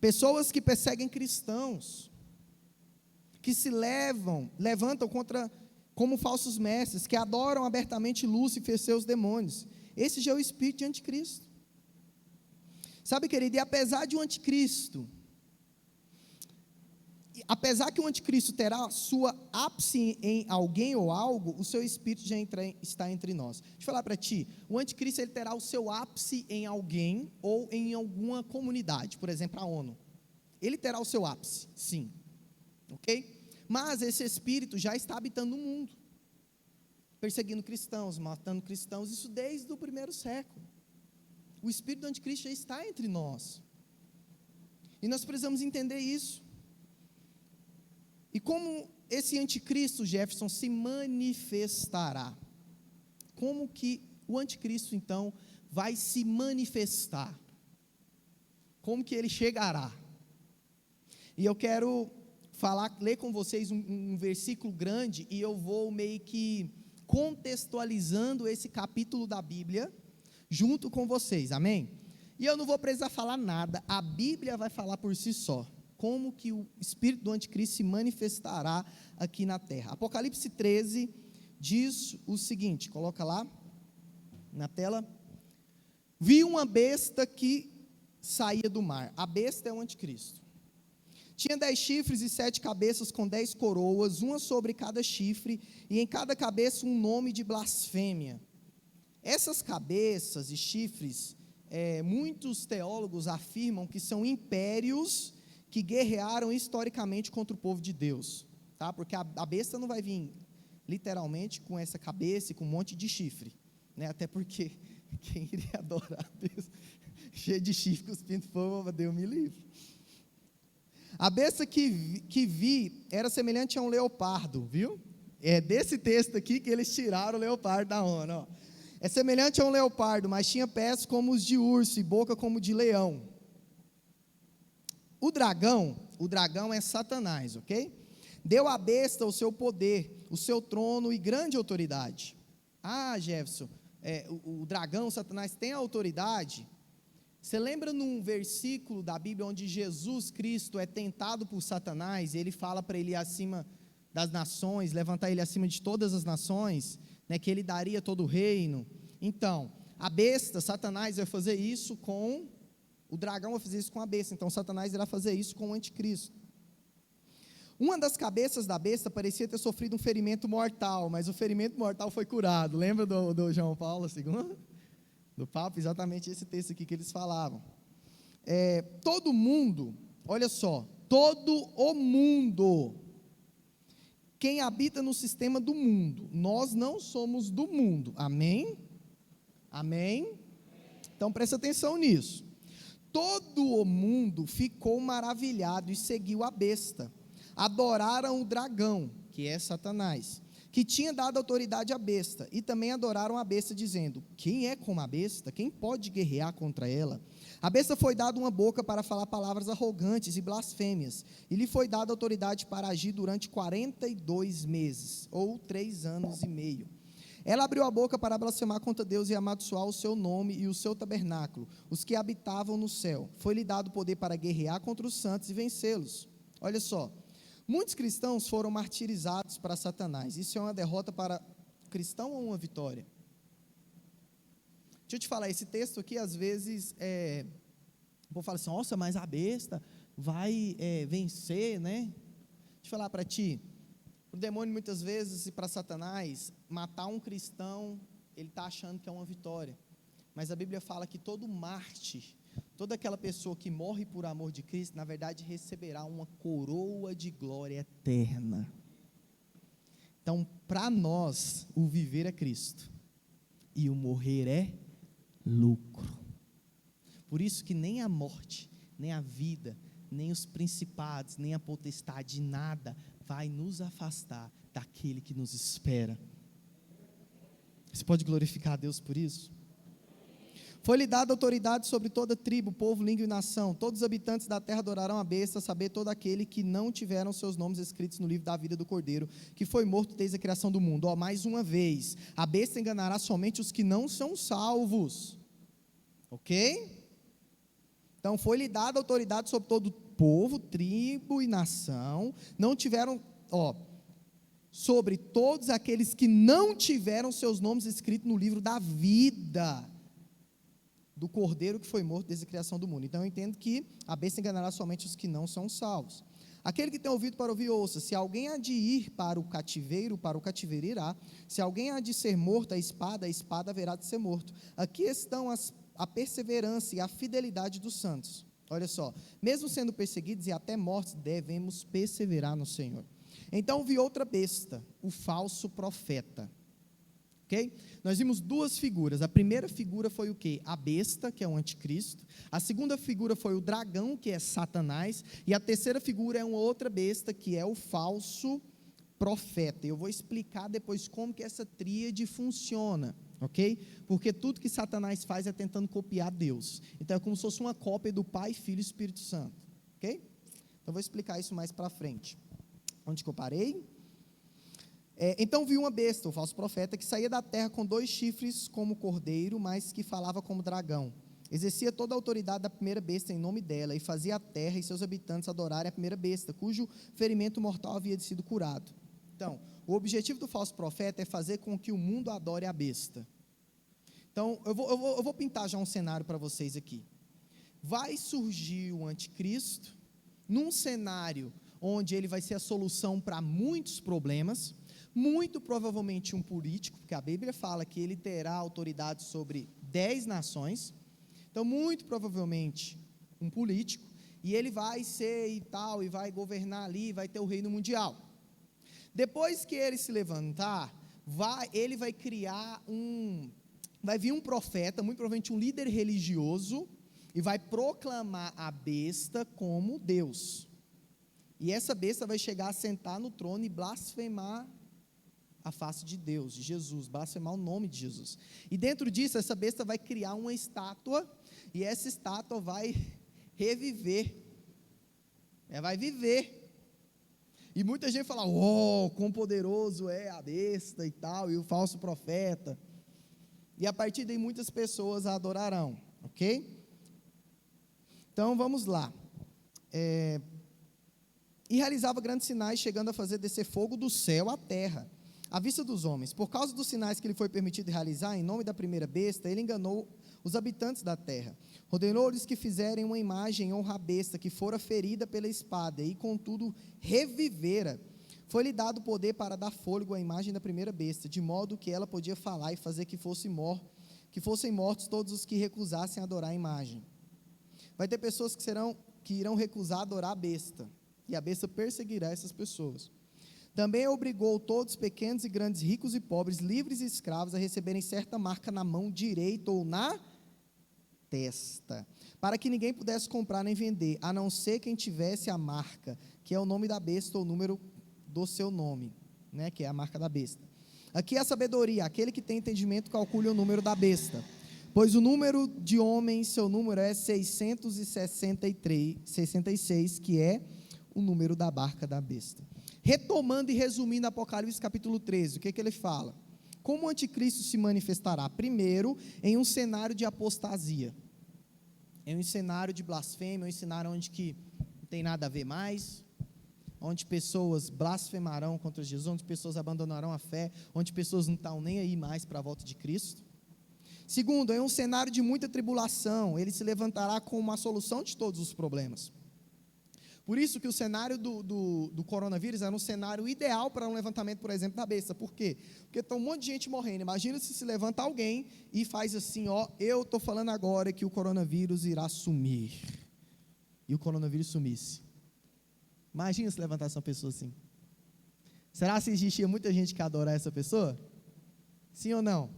S2: Pessoas que perseguem cristãos, que se levantam como falsos mestres, que adoram abertamente Lúcifer e seus demônios. Esse já é o espírito de anticristo. Sabe, querido, e apesar que o anticristo terá sua ápice em alguém ou algo, o seu espírito já está entre nós. Deixa eu falar para ti, o anticristo ele terá o seu ápice em alguém ou em alguma comunidade, por exemplo, a ONU. Ele terá o seu ápice, sim, ok? Mas esse espírito já está habitando o mundo, perseguindo cristãos, matando cristãos, isso desde o primeiro século. O espírito do anticristo já está entre nós, e nós precisamos entender isso. E como esse anticristo, Jefferson, se manifestará? Como que o anticristo, então, vai se manifestar? Como que ele chegará? E eu quero ler com vocês um versículo grande, e eu vou meio que contextualizando esse capítulo da Bíblia, junto com vocês, amém? E eu não vou precisar falar nada, a Bíblia vai falar por si só. Como que o espírito do anticristo se manifestará aqui na terra. Apocalipse 13 diz o seguinte, coloca lá na tela. Vi uma besta que saía do mar. A besta é o anticristo. Tinha 10 chifres e 7 cabeças com 10 coroas, uma sobre cada chifre, e em cada cabeça um nome de blasfêmia. Essas cabeças e chifres, muitos teólogos afirmam que são impérios que guerrearam historicamente contra o povo de Deus, tá? Porque a besta não vai vir literalmente com essa cabeça e com um monte de chifre, né? Até porque quem iria adorar a Deus cheio de chifre, cuspindo fogo, Deus me livre. A besta que vi era semelhante a um leopardo, viu? É desse texto aqui que eles tiraram o leopardo da ONU, ó. É semelhante a um leopardo, mas tinha pés como os de urso e boca como de leão. O dragão é Satanás, ok? Deu à besta o seu poder, o seu trono e grande autoridade. Ah, Jefferson, o dragão, Satanás, tem autoridade? Você lembra num versículo da Bíblia onde Jesus Cristo é tentado por Satanás, e ele fala para ele ir acima das nações, levantar ele acima de todas as nações, né, que ele daria todo o reino? Então, a besta, Satanás vai fazer isso com... O dragão vai fazer isso com a besta, então Satanás irá fazer isso com o anticristo. Uma das cabeças da besta parecia ter sofrido um ferimento mortal, mas o ferimento mortal foi curado. Lembra do João Paulo II? Do Papa, exatamente esse texto aqui que eles falavam. Todo mundo, olha só, todo o mundo, quem habita no sistema do mundo, nós não somos do mundo, amém? Amém? Então presta atenção nisso. Todo o mundo ficou maravilhado e seguiu a besta. Adoraram o dragão, que é Satanás, que tinha dado autoridade à besta, e também adoraram a besta, dizendo: quem é como a besta? Quem pode guerrear contra ela? A besta foi dada uma boca para falar palavras arrogantes e blasfêmias, e lhe foi dada autoridade para agir durante 42 meses, ou 3 anos e meio. Ela abriu a boca para blasfemar contra Deus e amaldiçoar o seu nome e o seu tabernáculo, os que habitavam no céu. Foi-lhe dado poder para guerrear contra os santos e vencê-los. Olha só, muitos cristãos foram martirizados para Satanás. Isso é uma derrota para o cristão ou uma vitória? Deixa eu te falar, esse texto aqui, às vezes, o povo fala assim: nossa, mas a besta vai vencer, né? Deixa eu falar para ti. Para o demônio, muitas vezes, e para Satanás, matar um cristão, ele está achando que é uma vitória. Mas a Bíblia fala que todo mártir, toda aquela pessoa que morre por amor de Cristo, na verdade, receberá uma coroa de glória eterna. Então, para nós, o viver é Cristo, e o morrer é lucro. Por isso que nem a morte, nem a vida, nem os principados, nem a potestade, nada vai nos afastar daquele que nos espera. Você pode glorificar a Deus por isso? Foi-lhe dada autoridade sobre toda tribo, povo, língua e nação. Todos os habitantes da terra adorarão a besta, a saber, todo aquele que não tiveram seus nomes escritos no livro da vida do Cordeiro, que foi morto desde a criação do mundo. Mais uma vez, a besta enganará somente os que não são salvos. Ok? Então, foi-lhe dada autoridade sobre todo povo, tribo e nação. Não tiveram, sobre todos aqueles que não tiveram seus nomes escritos no livro da vida do Cordeiro que foi morto desde a criação do mundo. Então eu entendo que a besta enganará somente os que não são salvos. Aquele que tem ouvido para ouvir, ouça. Se alguém há de ir para o cativeiro irá. Se alguém há de ser morto, a espada haverá de ser morto. Aqui estão a perseverança e a fidelidade dos santos. Olha só, mesmo sendo perseguidos e até mortos, devemos perseverar no Senhor. Então vi outra besta, o falso profeta. Okay? Nós vimos duas figuras. A primeira figura foi o quê? A besta, que é o anticristo. A segunda figura foi o dragão, que é Satanás. E a terceira figura é uma outra besta, que é o falso profeta. Eu vou explicar depois como que essa tríade funciona, ok? Porque tudo que Satanás faz é tentando copiar Deus. Então é como se fosse uma cópia do Pai, Filho e Espírito Santo, ok? Então eu vou explicar isso mais para frente. Onde que eu parei? Então vi uma besta, o falso profeta, que saía da terra com 2 chifres como cordeiro, mas que falava como dragão. Exercia toda a autoridade da primeira besta em nome dela, e fazia a terra e seus habitantes adorarem a primeira besta, cujo ferimento mortal havia sido curado. Então, o objetivo do falso profeta é fazer com que o mundo adore a besta. Então, eu vou pintar já um cenário para vocês aqui. Vai surgir o anticristo, num cenário onde ele vai ser a solução para muitos problemas, muito provavelmente um político, porque a Bíblia fala que ele terá autoridade sobre 10 nações, então muito provavelmente um político, e ele vai ser e tal, e vai governar ali, vai ter o reino mundial. Depois que ele se levantar, ele vai criar vai vir um profeta, muito provavelmente um líder religioso, e vai proclamar a besta como Deus, e essa besta vai chegar a sentar no trono e blasfemar a face de Deus, de Jesus, blasfemar o nome de Jesus. E dentro disso, essa besta vai criar uma estátua, e essa estátua vai reviver, vai viver. E muita gente fala, quão poderoso é a besta e tal, e o falso profeta. E a partir daí muitas pessoas a adorarão, ok? Então vamos lá. E realizava grandes sinais, chegando a fazer descer fogo do céu à terra, à vista dos homens. Por causa dos sinais que lhe foi permitido realizar, em nome da primeira besta, ele enganou os habitantes da terra. Ordenou-lhes que fizerem uma imagem em honra à besta, que fora ferida pela espada, e contudo revivera. Foi-lhe dado poder para dar fôlego à imagem da primeira besta, de modo que ela podia falar e fazer que fossem mortos todos os que recusassem adorar a imagem. Vai ter pessoas que irão recusar adorar a besta, e a besta perseguirá essas pessoas. Também obrigou todos, pequenos e grandes, ricos e pobres, livres e escravos, a receberem certa marca na mão direita ou na testa, para que ninguém pudesse comprar nem vender, a não ser quem tivesse a marca, que é o nome da besta ou o número do seu nome, que é a marca da besta. Aqui é a sabedoria, aquele que tem entendimento calcule o número da besta, pois o número de homens, seu número é 666, que é o número da marca da besta. Retomando e resumindo Apocalipse capítulo 13, o que ele fala? Como o anticristo se manifestará? Primeiro, em um cenário de apostasia, em um cenário de blasfêmia, um cenário onde que não tem nada a ver mais, onde pessoas blasfemarão contra Jesus, onde pessoas abandonarão a fé, onde pessoas não estão nem aí mais para a volta de Cristo. Segundo, em um cenário de muita tribulação, ele se levantará com uma solução de todos os problemas. Por isso que o cenário do coronavírus era um cenário ideal para um levantamento, por exemplo, da besta. Por quê? Porque está um monte de gente morrendo. Imagina se levanta alguém e faz assim, eu estou falando agora que o coronavírus irá sumir. E o coronavírus sumisse. Imagina se levantasse uma pessoa assim. Será que existia muita gente que adorar essa pessoa? Sim ou não?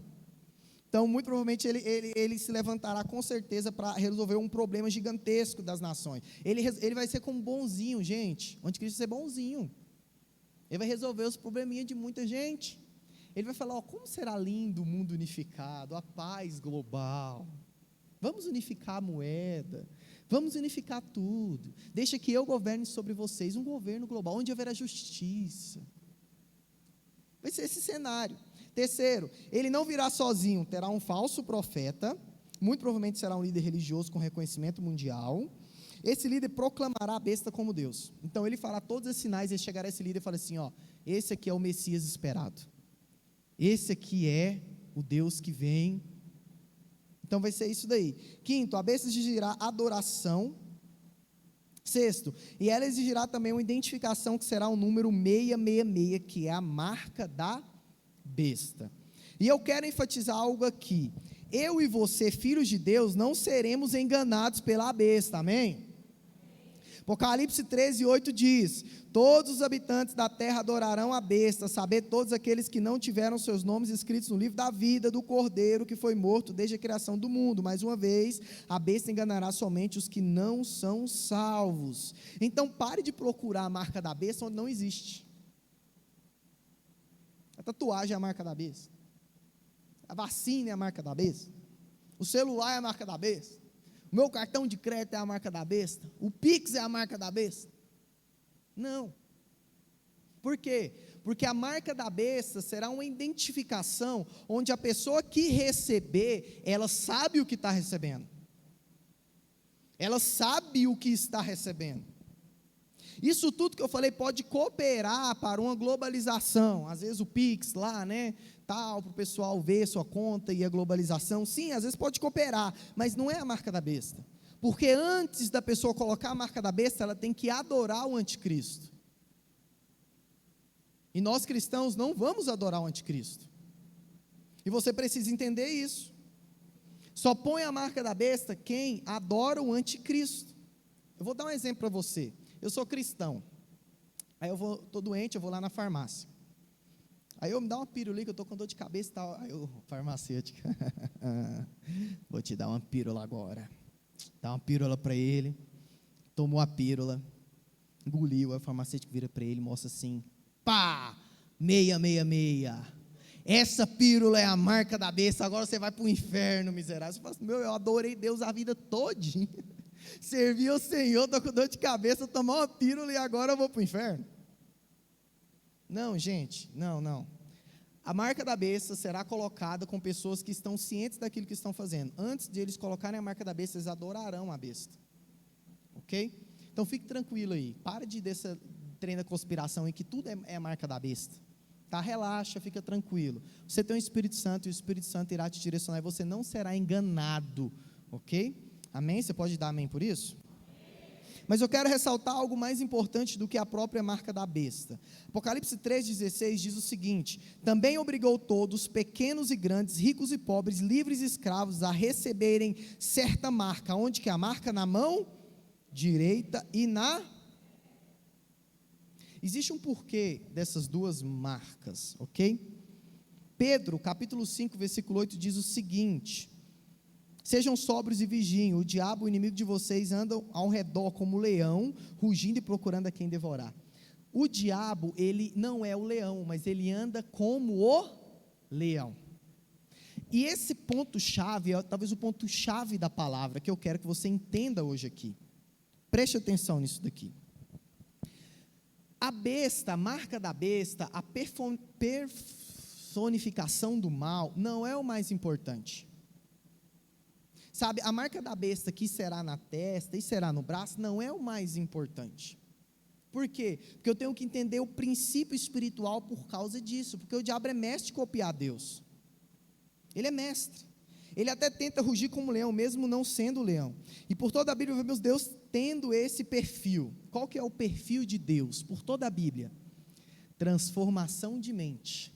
S2: Então, muito provavelmente, ele se levantará com certeza para resolver um problema gigantesco das nações. Ele vai ser como bonzinho, gente. O anticristo vai ser bonzinho. Ele vai resolver os probleminhas de muita gente. Ele vai falar, como será lindo o mundo unificado, a paz global. Vamos unificar a moeda, vamos unificar tudo. Deixa que eu governe sobre vocês, um governo global, onde haverá justiça. Vai ser esse cenário. Terceiro, ele não virá sozinho, terá um falso profeta, muito provavelmente será um líder religioso com reconhecimento mundial. Esse líder proclamará a besta como Deus. Então ele fará todos os sinais, ele chegará a esse líder e fala assim, esse aqui é o Messias esperado. Esse aqui é o Deus que vem. Então vai ser isso daí. Quinto, a besta exigirá adoração. Sexto, e ela exigirá também uma identificação que será o número 666, que é a marca da besta. E eu quero enfatizar algo aqui. Eu e você, filhos de Deus, não seremos enganados pela besta, amém? Apocalipse 13:8 diz: todos os habitantes da terra adorarão a besta, saber todos aqueles que não tiveram seus nomes escritos no livro da vida do Cordeiro que foi morto desde a criação do mundo. Mais uma vez, a besta enganará somente os que não são salvos. Então pare de procurar a marca da besta onde não existe. A tatuagem é a marca da besta, a vacina é a marca da besta, o celular é a marca da besta, o meu cartão de crédito é a marca da besta, o Pix é a marca da besta. Não. Por quê? Porque a marca da besta será uma identificação onde a pessoa que receber, ela sabe o que está recebendo, ela sabe o que está recebendo. Isso tudo que eu falei pode cooperar para uma globalização. Às vezes o Pix lá, tal, para o pessoal ver sua conta e a globalização. Sim, às vezes pode cooperar, mas não é a marca da besta. Porque antes da pessoa colocar a marca da besta, ela tem que adorar o anticristo. E nós cristãos não vamos adorar o anticristo. E você precisa entender isso. Só põe a marca da besta quem adora o anticristo. Eu vou dar um exemplo para você. Eu sou cristão, aí estou doente, eu vou lá na farmácia, aí eu me dá uma pirulita, eu estou com dor de cabeça e tal, aí eu, farmacêutica, vou te dar uma pílula agora, dá uma pílula para ele, tomou a pílula, engoliu, aí o farmacêutico vira para ele, mostra assim, pá, 666, essa pílula é a marca da besta, agora você vai para o inferno, miserável. Você fala assim, eu adorei Deus a vida todinha, servi ao Senhor, estou com dor de cabeça, tomar uma pílula e agora eu vou para o inferno. Não, gente, não. A marca da besta será colocada com pessoas que estão cientes daquilo que estão fazendo. Antes de eles colocarem a marca da besta, eles adorarão a besta. Ok? Então fique tranquilo aí, para dessa trem da conspiração aí, que tudo é a marca da besta. Tá? Relaxa, fica tranquilo. Você tem o Espírito Santo, e o Espírito Santo irá te direcionar, e você não será enganado. Ok? Amém? Você pode dar amém por isso? Mas eu quero ressaltar algo mais importante do que a própria marca da besta. Apocalipse 3,16 diz o seguinte: também obrigou todos, pequenos e grandes, ricos e pobres, livres e escravos, a receberem certa marca. Onde que é a marca? Na mão direita e na... Existe um porquê dessas duas marcas, ok? Pedro, capítulo 5, versículo 8, diz o seguinte: sejam sóbrios e vigiem, o diabo, o inimigo de vocês, anda ao redor como leão, rugindo e procurando a quem devorar. O diabo, ele não é o leão, mas ele anda como o leão. E esse ponto-chave é talvez o ponto-chave da palavra, que eu quero que você entenda hoje aqui. Preste atenção nisso daqui. A besta, a marca da besta, a personificação do mal, não é o mais importante. Sabe, a marca da besta que será na testa e será no braço não é o mais importante. Por quê? Porque eu tenho que entender o princípio espiritual por causa disso, porque o diabo é mestre de copiar Deus. Ele é mestre. Ele até tenta rugir como leão, mesmo não sendo leão. E por toda a Bíblia vemos Deus tendo esse perfil. Qual que é o perfil de Deus? Por toda a Bíblia. Transformação de mente,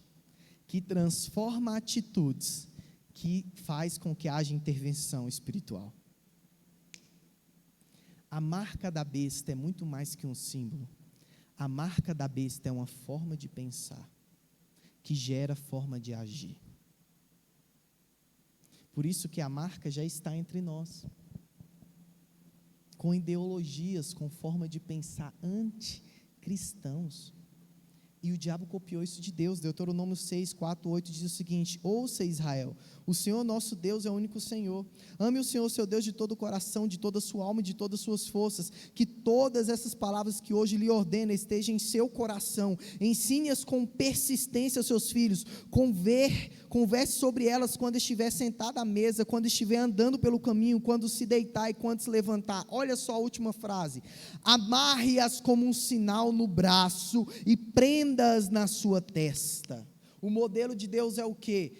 S2: que transforma atitudes, que faz com que haja intervenção espiritual. A marca da besta é muito mais que um símbolo. A marca da besta é uma forma de pensar, que gera forma de agir. Por isso que a marca já está entre nós, com ideologias, com forma de pensar anticristãos. E o diabo copiou isso de Deus. Deuteronômio 6, 4, 8 diz o seguinte: ouça, Israel, o Senhor nosso Deus é o único Senhor. Ame o Senhor seu Deus de todo o coração, de toda a sua alma e de todas as suas forças. Que todas essas palavras que hoje lhe ordena estejam em seu coração. Ensine-as com persistência aos seus filhos. Converse sobre elas quando estiver sentado à mesa, quando estiver andando pelo caminho, quando se deitar e quando se levantar. Olha só a última frase: amarre-as como um sinal no braço e prenda-as na sua testa. O modelo de Deus é o quê?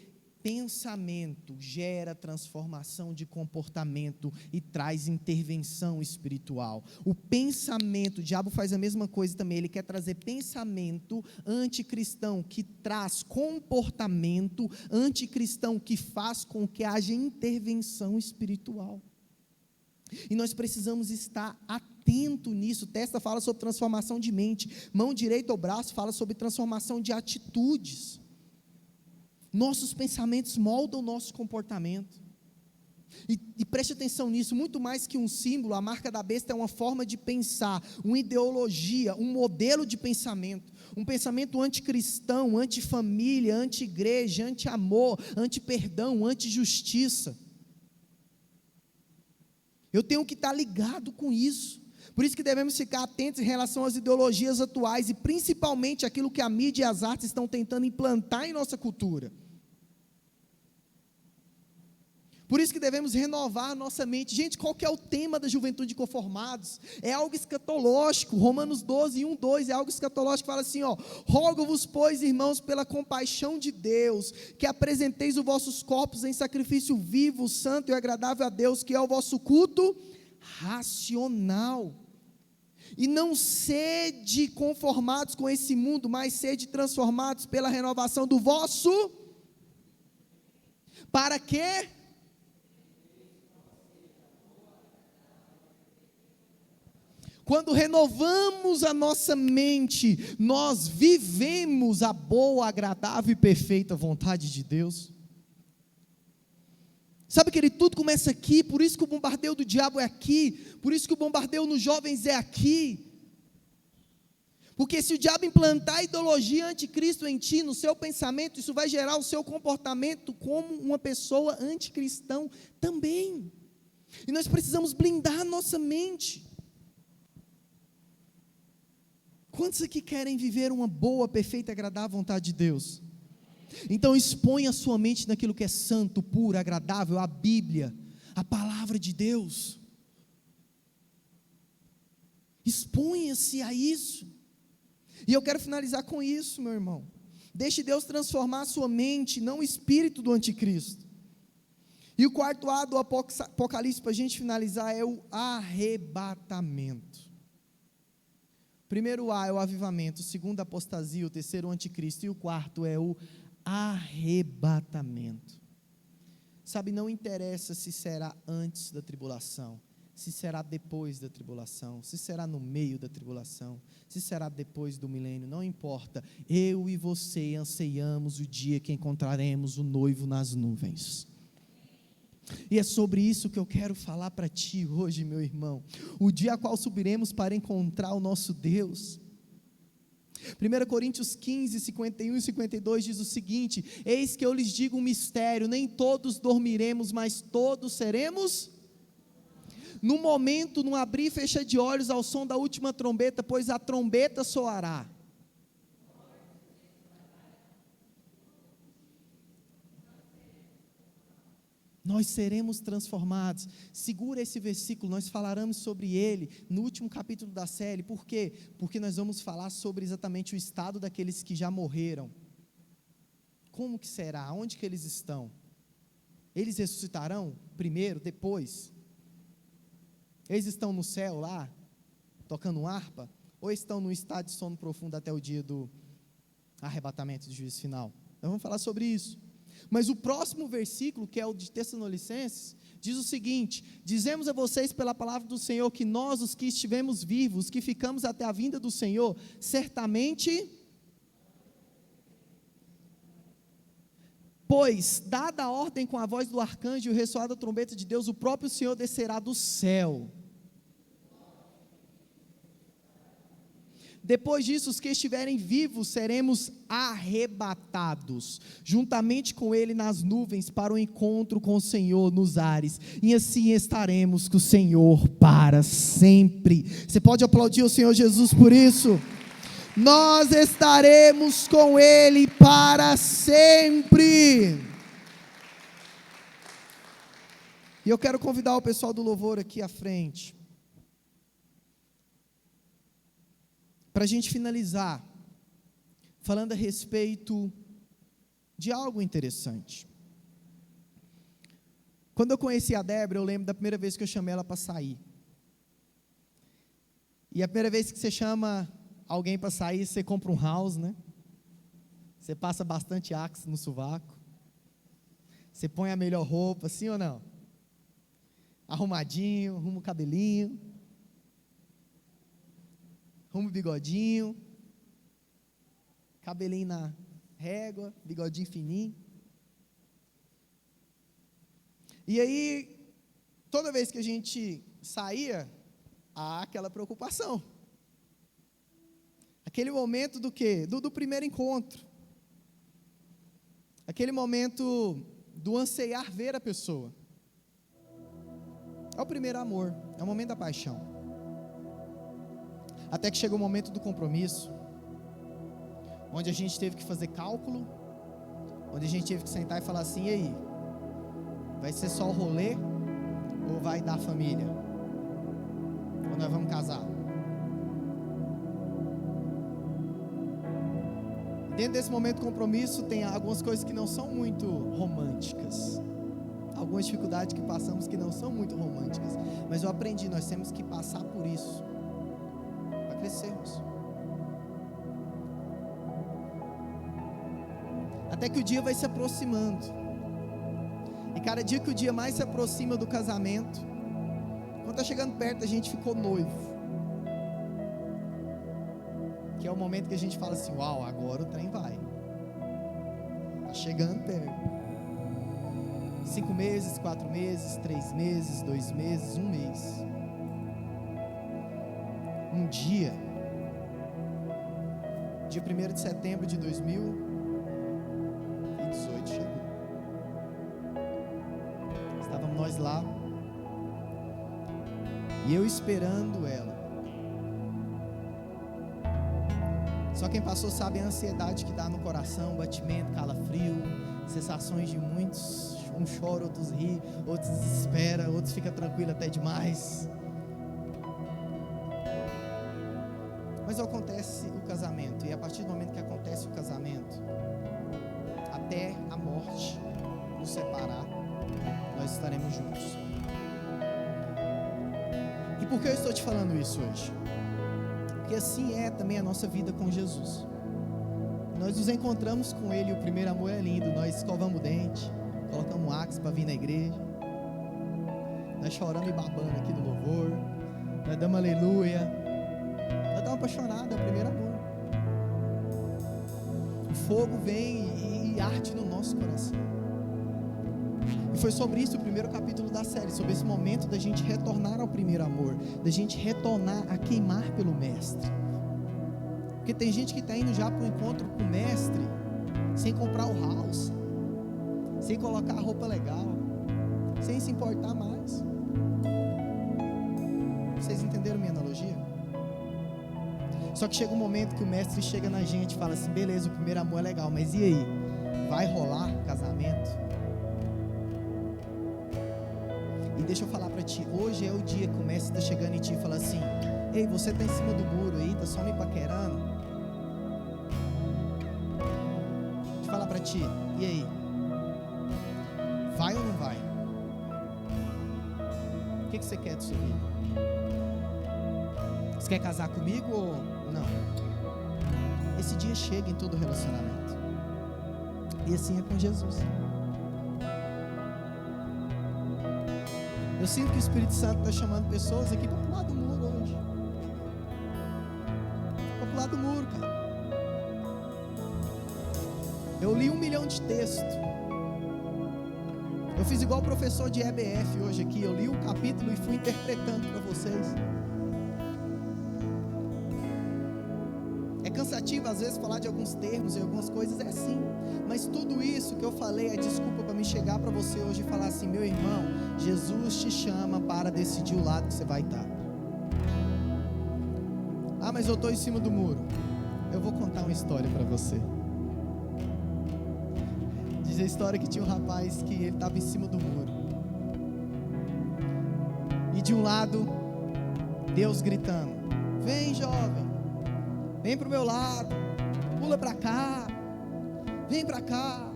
S2: Pensamento gera transformação de comportamento e traz intervenção espiritual. O pensamento, o diabo faz a mesma coisa também, ele quer trazer pensamento anticristão, que traz comportamento anticristão, que faz com que haja intervenção espiritual. E nós precisamos estar atento nisso. Testa fala sobre transformação de mente, mão direita ou braço fala sobre transformação de atitudes. Nossos pensamentos moldam o nosso comportamento. E preste atenção nisso, muito mais que um símbolo, a marca da besta é uma forma de pensar, uma ideologia, um modelo de pensamento. Um pensamento anticristão, antifamília, anti-igreja, anti-amor, anti-perdão, anti-justiça. Eu tenho que estar ligado com isso. Por isso que devemos ficar atentos em relação às ideologias atuais e principalmente aquilo que a mídia e as artes estão tentando implantar em nossa cultura. Por isso que devemos renovar a nossa mente. Gente, qual que é o tema da juventude de conformados? É algo escatológico. Romanos 12, 1, 2, é algo escatológico. Fala assim, rogo-vos, pois, irmãos, pela compaixão de Deus, que apresenteis os vossos corpos em sacrifício vivo, santo e agradável a Deus, que é o vosso culto racional. E não sede conformados com esse mundo, mas sede transformados pela renovação do vosso. Para quê? Quando renovamos a nossa mente, nós vivemos a boa, agradável e perfeita vontade de Deus. Sabe, querido, tudo começa aqui, por isso que o bombardeio do diabo é aqui, por isso que o bombardeio nos jovens é aqui. Porque se o diabo implantar a ideologia anticristo em ti, no seu pensamento, isso vai gerar o seu comportamento como uma pessoa anticristão também. E nós precisamos blindar a nossa mente. Quantos aqui querem viver uma boa, perfeita e agradável vontade de Deus? Então exponha a sua mente naquilo que é santo, puro, agradável, a Bíblia, a palavra de Deus. Exponha-se a isso. E eu quero finalizar com isso, meu irmão. Deixe Deus transformar a sua mente, não o espírito do anticristo. E o quarto A do Apocalipse, para a gente finalizar, é o arrebatamento. Primeiro A é o avivamento, o segundo a apostasia, o terceiro o anticristo e o quarto é o arrebatamento. Sabe, não interessa se será antes da tribulação, se será depois da tribulação, se será no meio da tribulação, se será depois do milênio, não importa. Eu e você anseiamos o dia que encontraremos o noivo nas nuvens. E é sobre isso que eu quero falar para ti hoje, meu irmão. O dia a qual subiremos para encontrar o nosso Deus. 1 Coríntios 15, 51 e 52 diz o seguinte: eis que eu lhes digo um mistério, nem todos dormiremos, mas todos seremos. No momento, num abrir e fechar de olhos ao som da última trombeta, pois a trombeta soará. Nós seremos transformados. Segura esse versículo, nós falaremos sobre ele no último capítulo da série. Por quê? Porque nós vamos falar sobre exatamente o estado daqueles que já morreram. Como que será? Onde que eles estão? Eles ressuscitarão primeiro, depois? Eles estão no céu lá, tocando harpa? Ou estão no estado de sono profundo até o dia do arrebatamento, do juízo final? Nós vamos falar sobre isso. Mas o próximo versículo, que é o de Tessalonicenses, diz o seguinte: dizemos a vocês pela palavra do Senhor que nós, os que estivemos vivos, que ficamos até a vinda do Senhor, certamente Pois, dada a ordem com a voz do arcanjo e o ressoar da trombeta de Deus, o próprio Senhor descerá do céu. Depois disso, os que estiverem vivos seremos arrebatados, juntamente com Ele nas nuvens, para o encontro com o Senhor nos ares, e assim estaremos com o Senhor para sempre. Você pode aplaudir o Senhor Jesus por isso? Nós estaremos com Ele para sempre. E eu quero convidar o pessoal do louvor aqui à frente, para a gente finalizar, falando a respeito de algo interessante. Quando eu conheci a Débora, eu lembro da primeira vez que eu chamei ela para sair. E a primeira vez que você chama alguém para sair, você compra um house, né? Você passa bastante axe no sovaco. Você põe a melhor roupa, sim ou não? Arrumadinho, arruma o cabelinho. Arruma o bigodinho, cabelinho na régua, bigodinho fininho. E aí, toda vez que a gente saía, há aquela preocupação. Aquele momento do quê? Do primeiro encontro. Aquele momento do anseiar ver a pessoa. É o primeiro amor, é o momento da paixão. Até que chegou o momento do compromisso, onde a gente teve que fazer cálculo, onde a gente teve que sentar e falar assim: e aí, vai ser só o rolê ou vai dar família? Ou nós vamos casar? Dentro desse momento do compromisso tem algumas coisas que não são muito românticas, algumas dificuldades que passamos que não são muito românticas, mas eu aprendi, nós temos que passar por isso crescermos. Até que o dia vai se aproximando. E cada dia que o dia mais se aproxima do casamento, quando está chegando perto, a gente ficou noivo. Que é o momento que a gente fala assim: uau, agora o trem vai. Está chegando perto. 5 meses, 4 meses, 3 meses, 2 meses, 1 mês. Um dia 1º de setembro de 2018 chegou. Estávamos nós lá, e eu esperando ela. Só quem passou sabe a ansiedade que dá no coração, batimento, calafrio, sensações de muitos, uns choram, outros riem, outros desesperam, outros ficam tranquilos até demais. Mas acontece o casamento, e a partir do momento que acontece o casamento, até a morte nos separar, nós estaremos juntos. E por que eu estou te falando isso hoje? Porque assim é também a nossa vida com Jesus. Nós nos encontramos com Ele, o primeiro amor é lindo, nós escovamos o dente, colocamos axe para vir na igreja, nós choramos e babando aqui no louvor, nós damos aleluia. Nós estamos apaixonados, é o primeiro amor. O fogo vem e arde no nosso coração. E foi sobre isso o primeiro capítulo da série, sobre esse momento da gente retornar ao primeiro amor, da gente retornar a queimar pelo mestre. Porque tem gente que está indo já para o encontro com o mestre, sem comprar o house, sem colocar a roupa legal, sem se importar mais. Vocês entenderam minha analogia? Só que chega um momento que o mestre chega na gente e fala assim: beleza, o primeiro amor é legal, mas e aí? Vai rolar casamento? E deixa eu falar pra ti, hoje é o dia que o mestre está chegando em ti e fala assim: ei, você tá em cima do muro aí, tá só me paquerando? Deixa eu falar pra ti, e aí? Vai ou não vai? O que você quer disso aqui? Você quer casar comigo ou não? Esse dia chega em todo relacionamento. E assim é com Jesus. Eu sinto que o Espírito Santo está chamando pessoas aqui para pular do muro hoje. Para pular do muro, cara. Eu li 1 milhão de textos Eu fiz igual o professor de EBF hoje aqui, eu li o capítulo e fui interpretando para vocês. É cansativo às vezes falar de alguns termos e algumas coisas, é assim, mas tudo isso que eu falei é desculpa para me chegar para você hoje e falar assim: meu irmão, Jesus te chama para decidir o lado que você vai estar. Ah, mas eu estou em cima do muro. Eu vou contar uma história para você. Diz a história que tinha um rapaz que ele estava em cima do muro, e de um lado Deus gritando: vem jovem, vem pro meu lado, pula para cá, vem para cá.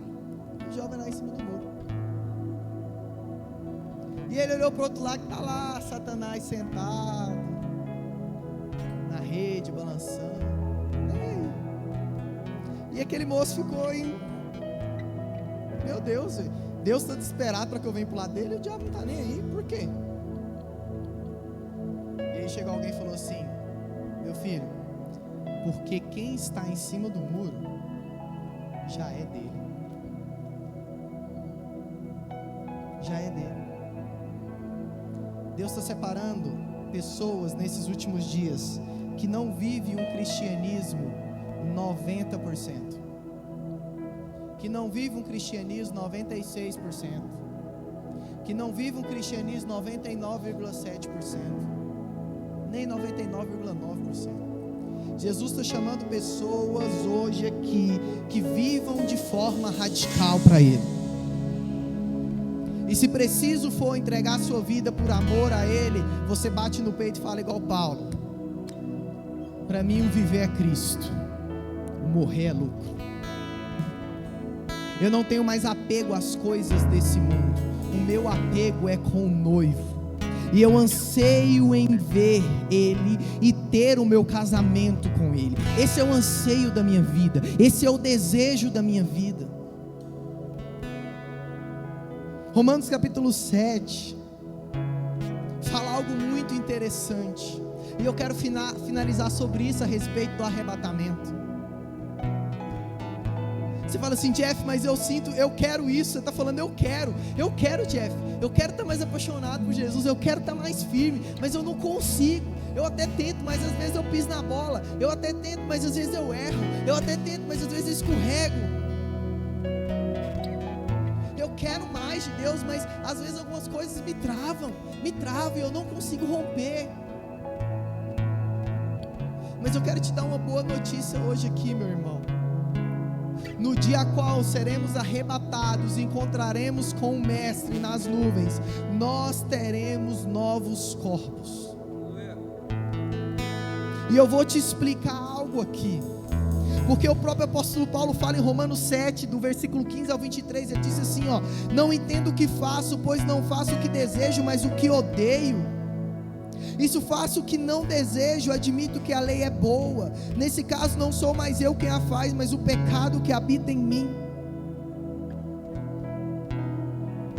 S2: O jovem lá em cima do muro, e ele olhou para o outro lado, que está lá Satanás sentado na rede, balançando. E aquele moço ficou em: meu Deus, Deus está desesperado para que eu venha para o lado dele, e o diabo não está nem aí, por quê? E aí chegou alguém e falou assim: meu filho, porque quem está em cima do muro já é dele. Já é dele. Deus está separando pessoas nesses últimos dias que não vivem um cristianismo 90%, que não vivem um cristianismo 96%, que não vivem um cristianismo 99,7%, nem 99,9%. Jesus está chamando pessoas hoje aqui que vivam de forma radical para Ele. E se preciso for entregar a sua vida por amor a Ele, você bate no peito e fala igual Paulo: para mim o viver é Cristo, o morrer é lucro. Eu não tenho mais apego às coisas desse mundo, o meu apego é com o noivo. E eu anseio em ver Ele e ter o meu casamento com Ele. Esse é o anseio da minha vida, esse é o desejo da minha vida. Romanos capítulo 7 fala algo muito interessante, e eu quero finalizar sobre isso a respeito do arrebatamento. Você fala assim: Jeff, mas eu sinto, eu quero isso. Você está falando: eu quero, Jeff, eu quero estar mais apaixonado por Jesus, eu quero estar mais firme, mas eu não consigo. Eu até tento, mas às vezes eu piso na bola. Eu até tento, mas às vezes eu erro. Eu até tento, mas às vezes eu escorrego. Eu quero mais de Deus, mas às vezes algumas coisas me travam e eu não consigo romper. Mas eu quero te dar uma boa notícia hoje aqui, meu irmão. No dia a qual seremos arrebatados, encontraremos com o Mestre nas nuvens, nós teremos novos corpos. E eu vou te explicar algo aqui, porque o próprio apóstolo Paulo fala em Romanos 7, do versículo 15 ao 23, ele disse assim: ó, não entendo o que faço, pois não faço o que desejo, mas o que odeio. Isso faço o que não desejo, admito que a lei é boa. Nesse caso não sou mais eu quem a faz, mas o pecado que habita em mim.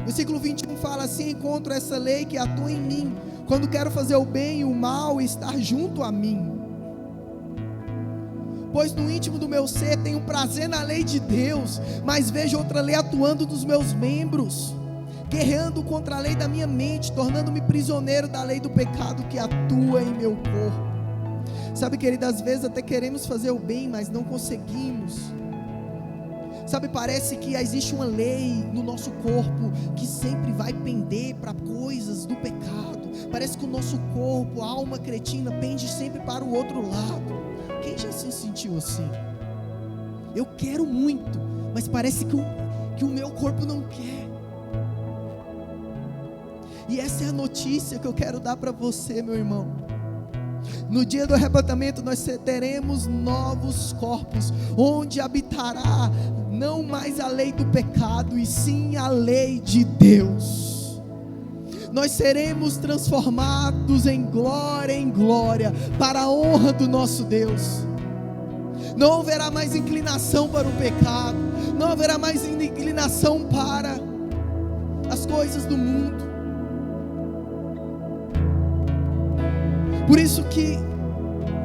S2: Versículo 21 fala assim: encontro essa lei que atua em mim, quando quero fazer o bem e o mal estar junto a mim. Pois no íntimo do meu ser tenho prazer na lei de Deus, mas vejo outra lei atuando nos meus membros, guerreando contra a lei da minha mente, tornando-me prisioneiro da lei do pecado que atua em meu corpo. Sabe, querido, às vezes até queremos fazer o bem, mas não conseguimos. Sabe, parece que existe uma lei no nosso corpo que sempre vai pender para coisas do pecado. Parece que o nosso corpo, a alma cretina, pende sempre para o outro lado. Quem já se sentiu assim? Eu quero muito, mas parece que o meu corpo não quer. E essa é a notícia que eu quero dar para você, meu irmão. No dia do arrebatamento nós teremos novos corpos, onde habitará não mais a lei do pecado, e sim a lei de Deus. Nós seremos transformados em glória, para a honra do nosso Deus. Não haverá mais inclinação para o pecado, não haverá mais inclinação para as coisas do mundo. Por isso que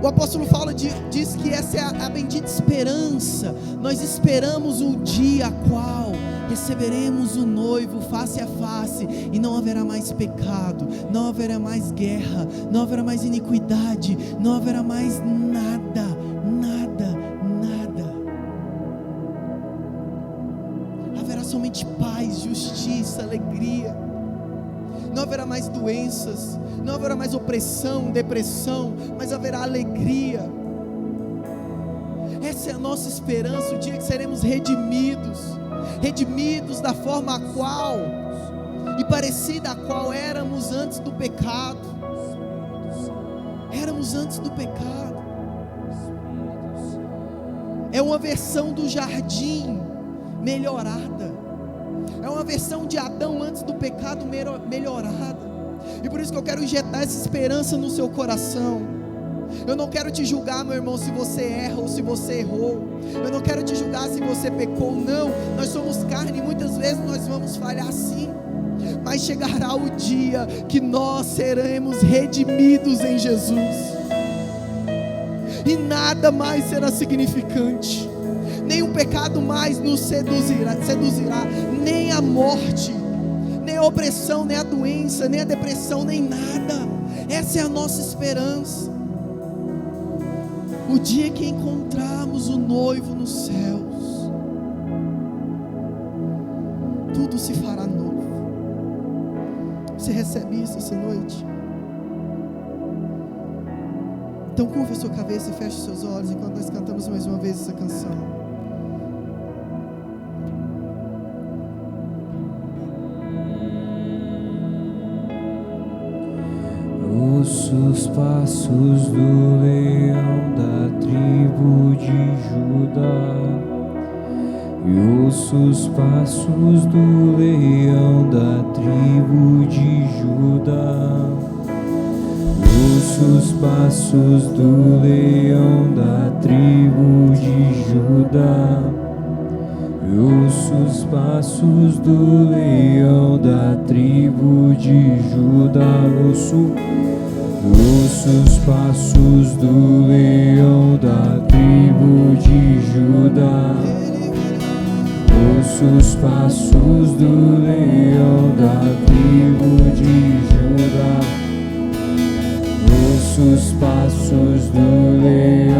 S2: o apóstolo Paulo diz que essa é a bendita esperança. Nós esperamos o dia qual Receberemos o noivo face a face, e não haverá mais pecado, não haverá mais guerra, não haverá mais iniquidade, não haverá mais nada, nada, nada. Haverá somente paz, justiça, alegria. Não haverá mais doenças, não haverá mais opressão, depressão, mas haverá alegria. Essa é a nossa esperança, o dia que seremos redimidos da forma a qual e parecida a qual éramos antes do pecado. Éramos antes do pecado. É uma versão do jardim melhorada. É uma versão de Adão antes do pecado melhorada. E por isso que eu quero injetar essa esperança no seu coração. Eu não quero te julgar, meu irmão, se você erra ou se você errou. Eu não quero te julgar se você pecou, não. Nós somos carne e muitas vezes nós vamos falhar sim. Mas chegará o dia que nós seremos redimidos em Jesus. E nada mais será significante. Nem o pecado mais nos seduzirá, nem a morte, nem a opressão, nem a doença, nem a depressão, nem nada. Essa é a nossa esperança. O dia que encontrarmos o noivo nos céus, tudo se fará novo. Você recebe isso essa noite? Então curva a sua cabeça e feche os seus olhos enquanto nós cantamos mais uma vez essa canção.
S3: Ouço os passos do leão da tribo de Judá, e ouço os passos do leão da tribo de Judá. Ouço os passos do leão da tribo de Judá. Ouço os passos do leão da tribo de Judá. Ouço os passos do leão da tribo de Judá. Ouço os passos do leão da tribo de Judá. Ouço os passos do leão